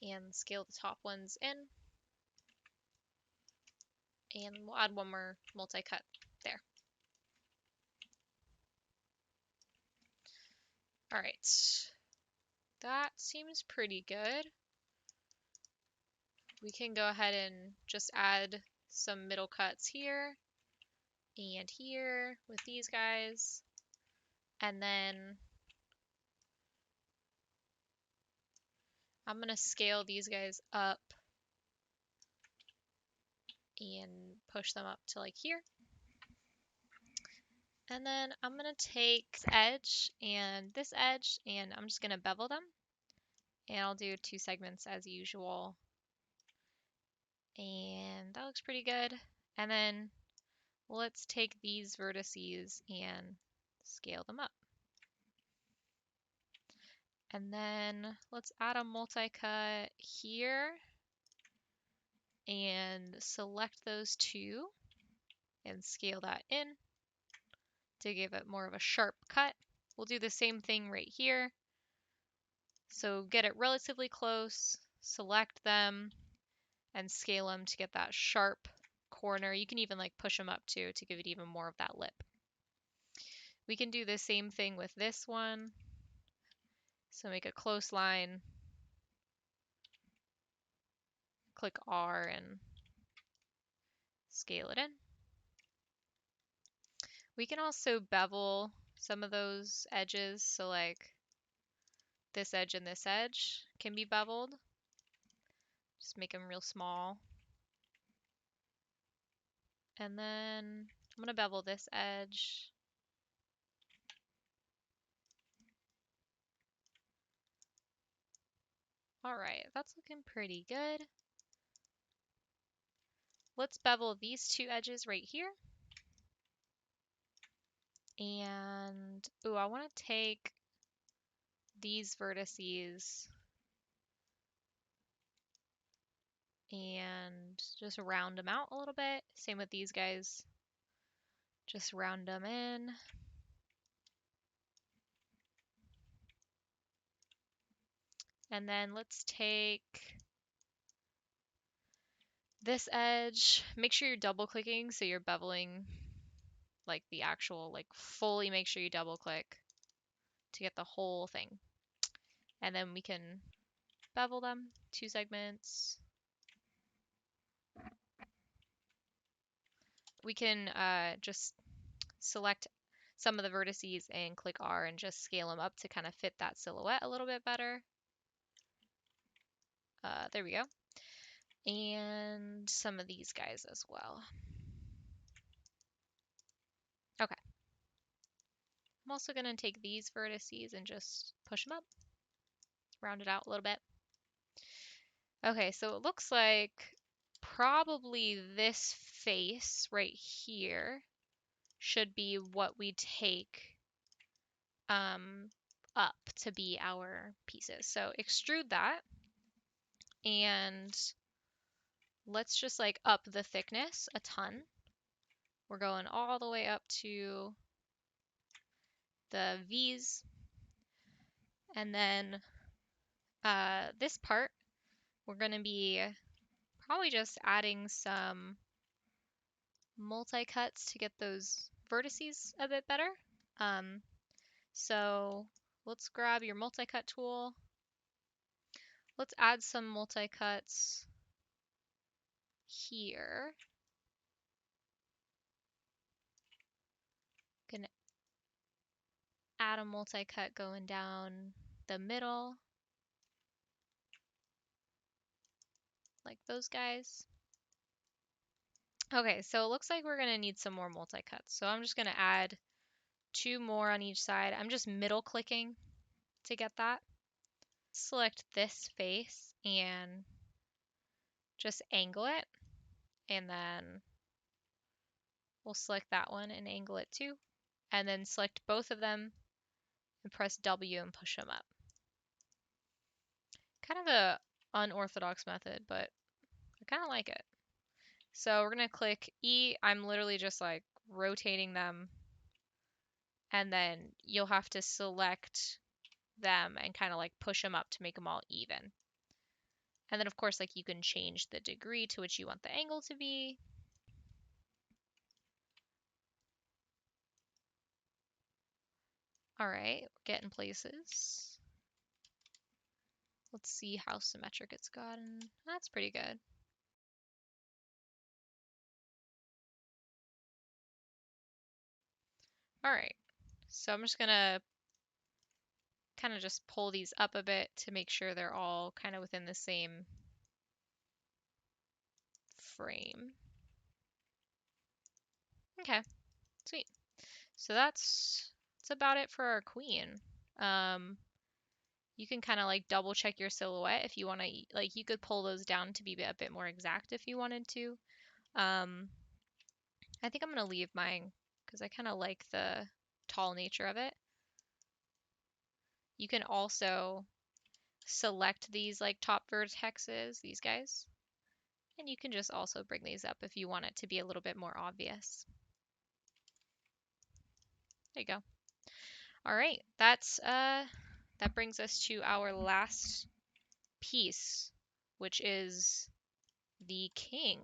Speaker 1: and scale the top ones in. And we'll add one more multi-cut there. All right, that seems pretty good. We can go ahead and just add some middle cuts here and here with these guys. And then I'm going to scale these guys up and push them up to like here. And then I'm going to take this edge and I'm just going to bevel them. And I'll do 2 segments as usual. And that looks pretty good. And then let's take these vertices and scale them up. And then let's add a multi-cut here and select those 2 and scale that in to give it more of a sharp cut. We'll do the same thing right here. So get it relatively close, select them, and scale them to get that sharp corner. You can even like push them up too to give it even more of that lip. We can do the same thing with this one. So make a close line, click R and scale it in. We can also bevel some of those edges. So like this edge and this edge can be beveled. Just make them real small. And then I'm going to bevel this edge. All right, that's looking pretty good. Let's bevel these 2 edges right here. And, ooh, I want to take these vertices and just round them out a little bit. Same with these guys. Just round them in. And then let's take this edge. Make sure you're double clicking so you're beveling like the actual, like fully make sure you double click to get the whole thing. And then we can bevel them, 2 segments. We can just select some of the vertices and click R and just scale them up to kind of fit that silhouette a little bit better. There we go. And some of these guys as well. Okay. I'm also going to take these vertices and just push them up, round it out a little bit. Okay, so it looks like probably this face right here should be what we take up to be our pieces. So extrude that and let's just like up the thickness a ton. We're going all the way up to the V's. And then this part, we're going to be probably just adding some multi-cuts to get those vertices a bit better. So let's grab your multi-cut tool. Let's add some multi-cuts here. Gonna add a multi-cut going down the middle, like those guys. Okay, so it looks like we're gonna need some more multi-cuts. So I'm just gonna add 2 more on each side. I'm just middle clicking to get that. Select this face and just angle it. And then we'll select that one and angle it too. And then select both of them and press W and push them up. Kind of a unorthodox method, but I kind of like it. So we're gonna click E. I'm literally just like rotating them, and then you'll have to select them and kind of like push them up to make them all even. And then of course, like you can change the degree to which you want the angle to be. All right, getting places. Let's see how symmetric it's gotten. That's pretty good. All right, so I'm just gonna kind of just pull these up a bit to make sure they're all kind of within the same frame. Okay, sweet. So that's about it for our queen. Um, you can kind of like double check your silhouette if you want to, like you could pull those down to be a bit more exact if you wanted to. Um, I think I'm gonna leave mine because I kind of like the tall nature of it. You can also select these like top vertexes, these guys, and you can just also bring these up if you want it to be a little bit more obvious. There you go. All right, that brings us to our last piece, which is the king.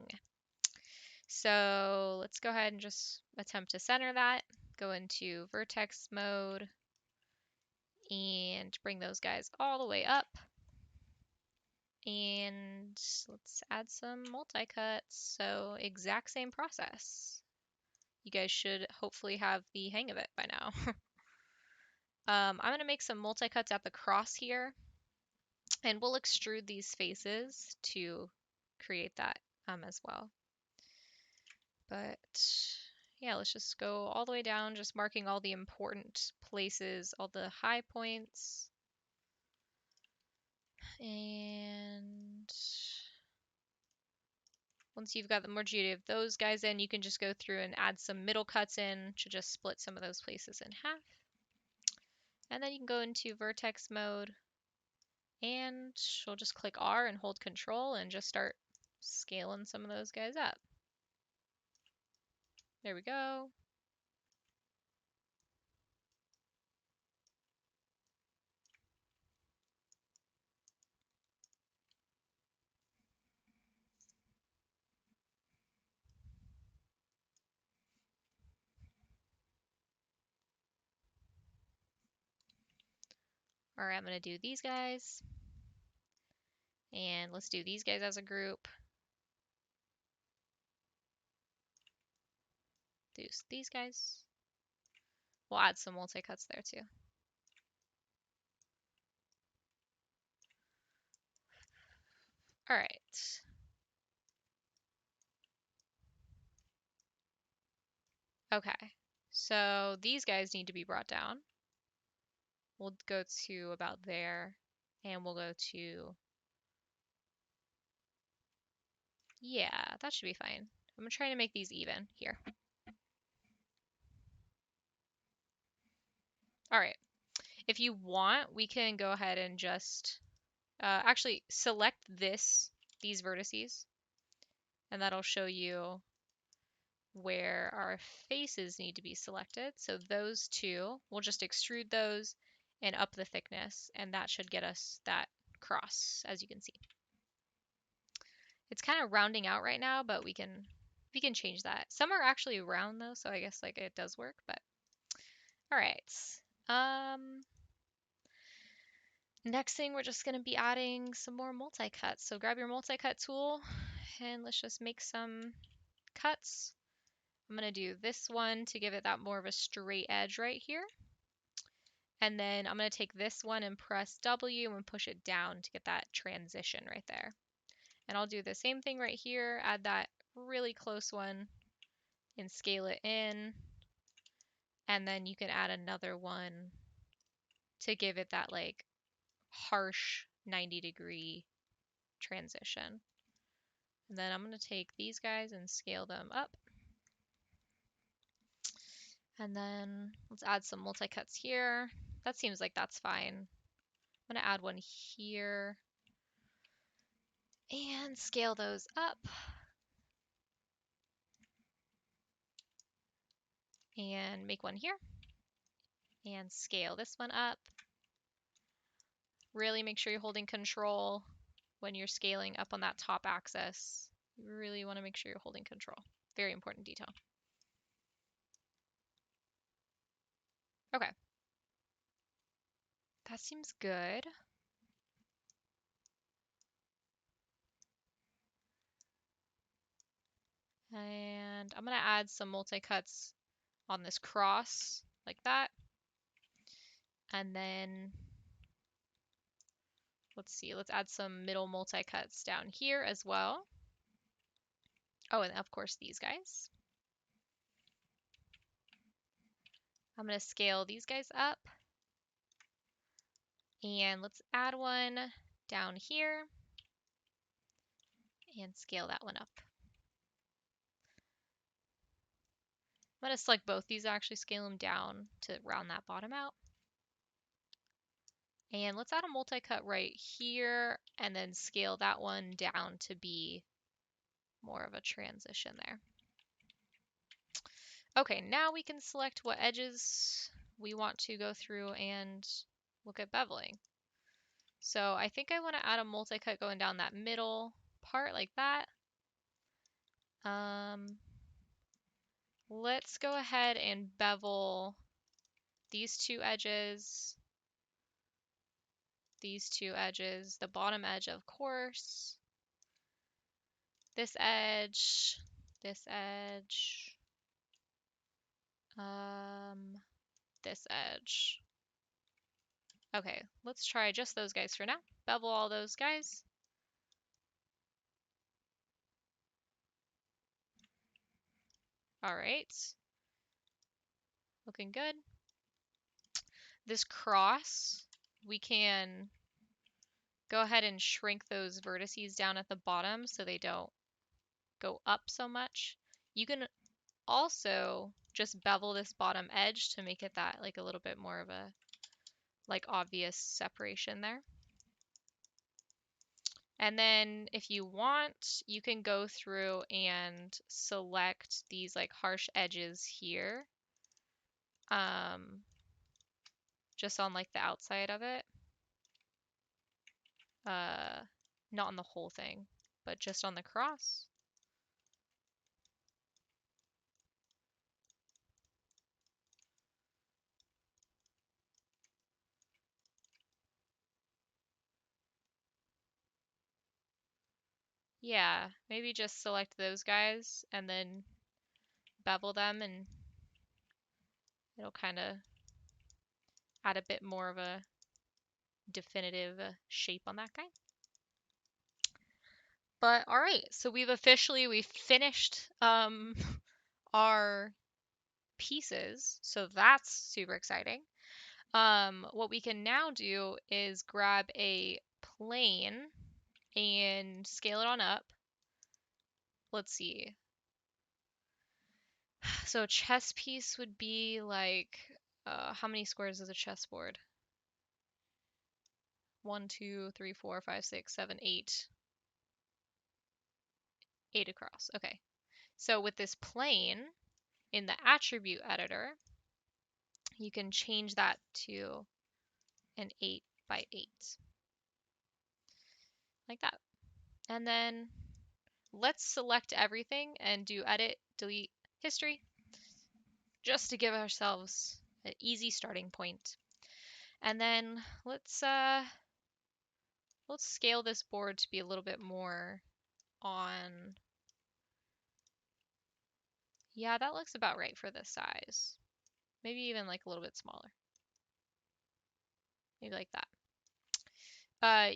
Speaker 1: So let's go ahead and just attempt to center that. Go into vertex mode and bring those guys all the way up. And let's add some multi-cuts. So exact same process. You guys should hopefully have the hang of it by now. I'm going to make some multi-cuts at the cross here, and we'll extrude these faces to create that as well. But yeah, let's just go all the way down, just marking all the important places, all the high points. And once you've got the majority of those guys in, you can just go through and add some middle cuts in to just split some of those places in half. And then you can go into vertex mode, and we'll just click R and hold Control and just start scaling some of those guys up. There we go. All right, I'm going to do these guys. And let's do these guys as a group. Do these guys. We'll add some multi-cuts there too. All right. Okay. So these guys need to be brought down. We'll go to about there, and we'll go to, yeah, that should be fine. I'm trying to make these even here. All right. If you want, we can go ahead and just actually select these vertices, and that'll show you where our faces need to be selected. So those two, we'll just extrude those and up the thickness, and that should get us that cross, as you can see. It's kind of rounding out right now, but we can change that. Some are actually round though, so I guess like it does work, but all right. Next thing, we're just gonna be adding some more multi-cuts. So grab your multi-cut tool and let's just make some cuts. I'm gonna do this one to give it that more of a straight edge right here. And then I'm gonna take this one and press W and push it down to get that transition right there. And I'll do the same thing right here, add that really close one and scale it in. And then you can add another one to give it that like harsh 90-degree transition. And then I'm going to take these guys and scale them up. And then let's add some multi-cuts here. That seems like that's fine. I'm going to add one here and scale those up. and make one here and scale this one up. Really make sure you're holding control when you're scaling up on that top axis. You really want to make sure you're holding control. Very important detail. Okay. That seems good. And I'm going to add some multi-cuts on this cross like that. And then let's see, let's add some middle multi-cuts down here as well. Oh, and of course these guys. I'm going to scale these guys up. And let's add one down here and scale that one up. I'm going to select both these, actually scale them down to round that bottom out. And let's add a multi-cut right here and then scale that one down to be more of a transition there. Okay, now we can select what edges we want to go through and look at beveling. So I think I want to add a multi-cut going down that middle part like that. Let's go ahead and bevel these two edges, the bottom edge, of course, this edge, this edge, this edge. Okay, let's try just those guys for now. Bevel all those guys. All right, looking good. This cross, we can go ahead and shrink those vertices down at the bottom so they don't go up so much. You can also just bevel this bottom edge to make it that like a little bit more of a like obvious separation there. And then if you want, you can go through and select these like harsh edges here. Just on like the outside of it. Not on the whole thing, but just on the cross. Yeah, maybe just select those guys and then bevel them and it'll kind of add a bit more of a definitive shape on that guy. But all right, so we finished our pieces, so that's super exciting. What we can now do is grab a plane and scale it on up. Let's see. So a chess piece would be like, how many squares is a chessboard? 1, 2, 3, 4, 5, 6, 7, 8. 8 across. Okay. So with this plane in the attribute editor, you can change that to an 8 by 8. Like that. And then let's select everything and do edit, delete, history, just to give ourselves an easy starting point. And then let's scale this board to be a little bit more on. Yeah, that looks about right for this size. Maybe even like a little bit smaller. Maybe like that.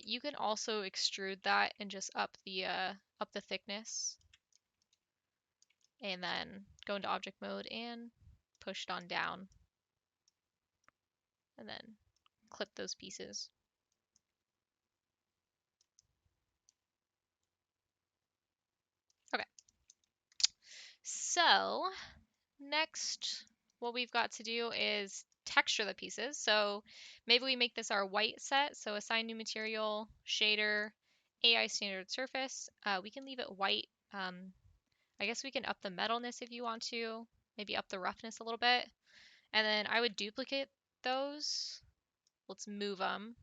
Speaker 1: You can also extrude that and just up the thickness. And then go into object mode and push it on down. And then clip those pieces. Okay. So next, what we've got to do is texture the pieces. So maybe we make this our white set. So assign new material, shader, AI standard surface. We can leave it white. I guess we can up the metalness if you want to, maybe up the roughness a little bit. And then I would duplicate those. Let's move them.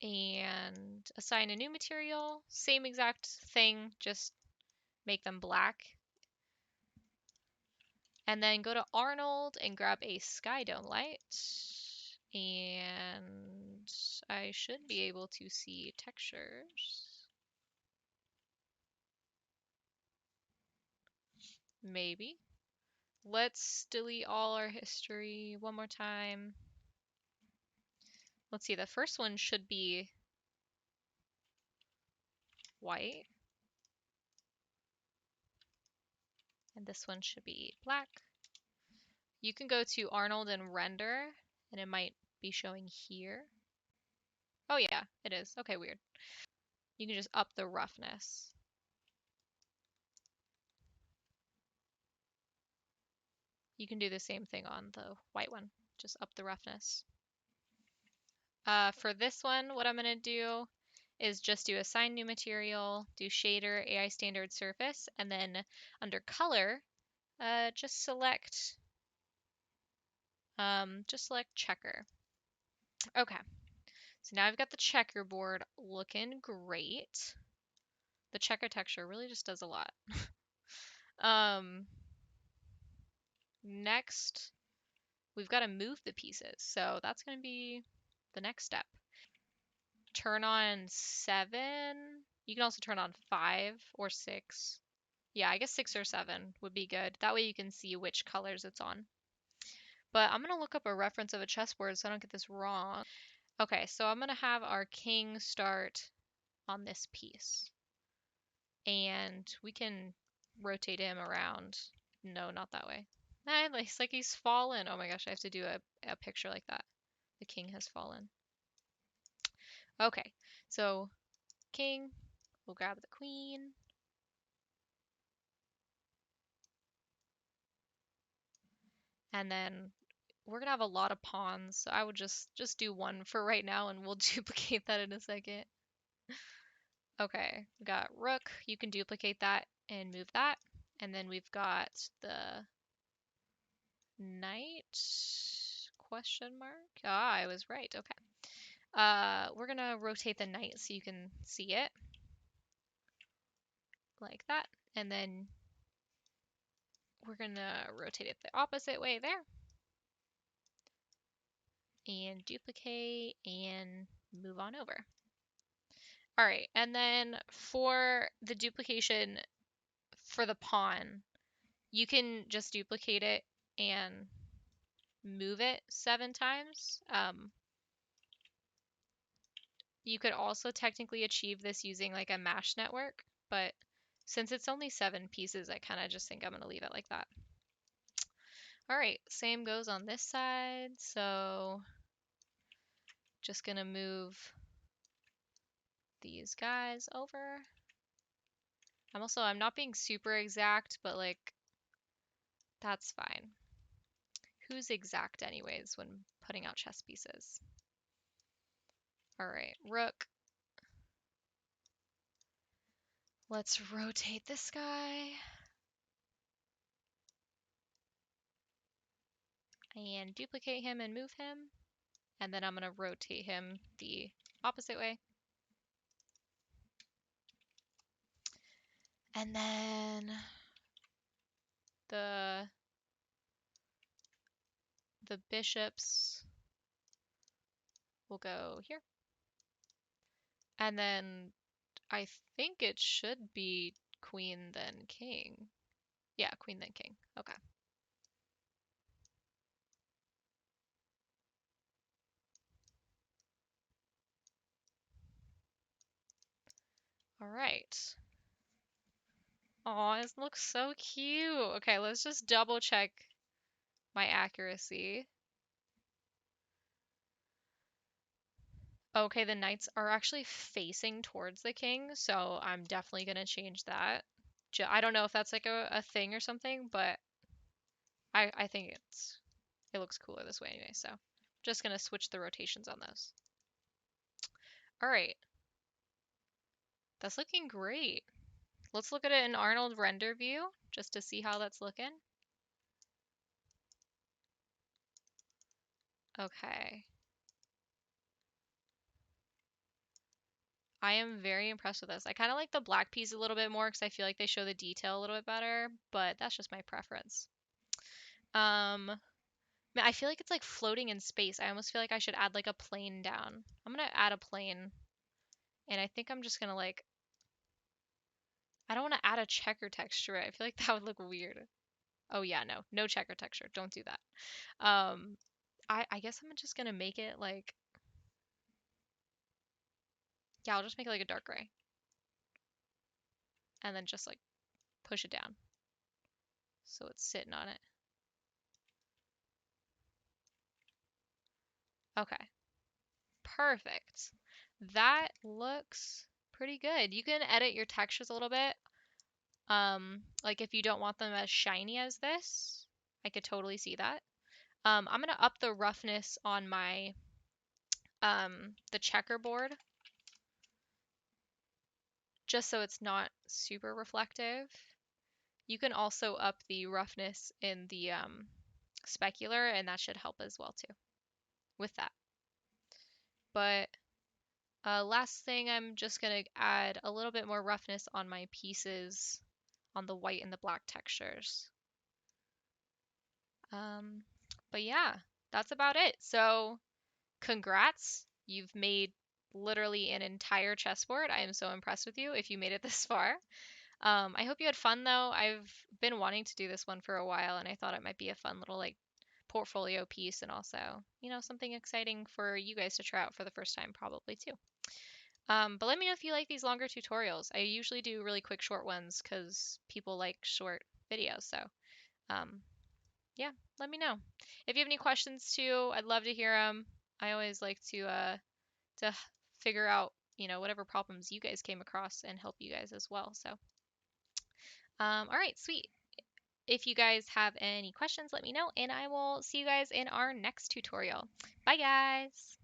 Speaker 1: And assign a new material. Same exact thing, just make them black. And then go to Arnold and grab a sky dome light. And I should be able to see textures. Maybe. Let's delete all our history one more time. Let's see, the first one should be white. And this one should be black. You can go to Arnold and render, and it might be showing here. Oh yeah, it is. Okay, weird. You can just up the roughness. You can do the same thing on the white one, just up the roughness. For this one, what I'm going to do is just do assign new material, do shader, AI standard surface, and then under color, just select checker. Okay, so now I've got the checkerboard looking great. The checker texture really just does a lot. Next, we've got to move the pieces, so that's going to be the next step. Turn on 7. You can also turn on 5 or 6. Yeah, I guess 6 or 7 would be good. That way you can see which colors it's on. But I'm going to look up a reference of a chessboard so I don't get this wrong. Okay, so I'm going to have our king start on this piece. And we can rotate him around. No, not that way. Nah, it's like he's fallen. Oh my gosh, I have to do a picture like that. The king has fallen. Okay, so king, we'll grab the queen. And then we're gonna have a lot of pawns, so I would just do one for right now and we'll duplicate that in a second. Okay, we got rook. You can duplicate that and move that. And then we've got the knight, question mark. Ah, I was right. Okay. We're gonna rotate the knight so you can see it. Like that. And then we're gonna rotate it the opposite way there. And duplicate and move on over. All right, and then for the duplication for the pawn, you can just duplicate it and move it 7 times. You could also technically achieve this using like a mesh network, but since it's only 7 pieces, I kind of just think I'm going to leave it like that. All right, same goes on this side. So just going to move these guys over. I'm not being super exact, but like that's fine. Who's exact anyways when putting out chess pieces? All right, rook. Let's rotate this guy. And duplicate him and move him. And then I'm going to rotate him the opposite way. And then the bishops will go here. And then I think it should be queen then king. Yeah, queen then king. Okay. All right. Aw, this looks so cute. Okay, let's just double check my accuracy. Okay, the knights are actually facing towards the king, so I'm definitely going to change that. I don't know if that's like a thing or something, but I think it looks cooler this way anyway, so just going to switch the rotations on those. All right. That's looking great. Let's look at it in Arnold render view just to see how that's looking. Okay. I am very impressed with this. I kind of like the black peas a little bit more because I feel like they show the detail a little bit better, but that's just my preference. I feel like it's like floating in space. I almost feel like I should add like a plane down. I'm gonna add a plane, and I think I'm just gonna like, I don't want to add a checker texture. I feel like that would look weird. Oh yeah, no, no checker texture. Don't do that. Um, I guess I'm just gonna make it like, yeah, I'll just make it like a dark gray, and then just like push it down so it's sitting on it. Okay, perfect. That looks pretty good. You can edit your textures a little bit. Like if you don't want them as shiny as this, I could totally see that. I'm gonna up the roughness on my the checkerboard just so it's not super reflective. You can also up the roughness in the specular, and that should help as well too with that. But last thing, I'm just gonna add a little bit more roughness on my pieces on the white and the black textures. Um, but yeah, that's about it. So congrats, you've made literally an entire chessboard. I am so impressed with you if you made it this far. I hope you had fun though. I've been wanting to do this one for a while and I thought it might be a fun little like portfolio piece and also, you know, something exciting for you guys to try out for the first time probably too. But let me know if you like these longer tutorials. I usually do really quick short ones because people like short videos. So um, yeah, let me know. If you have any questions too, I'd love to hear them. I always like to figure out, you know, whatever problems you guys came across and help you guys as well. So all right, sweet. If you guys have any questions, let me know, and I will see you guys in our next tutorial. Bye, guys!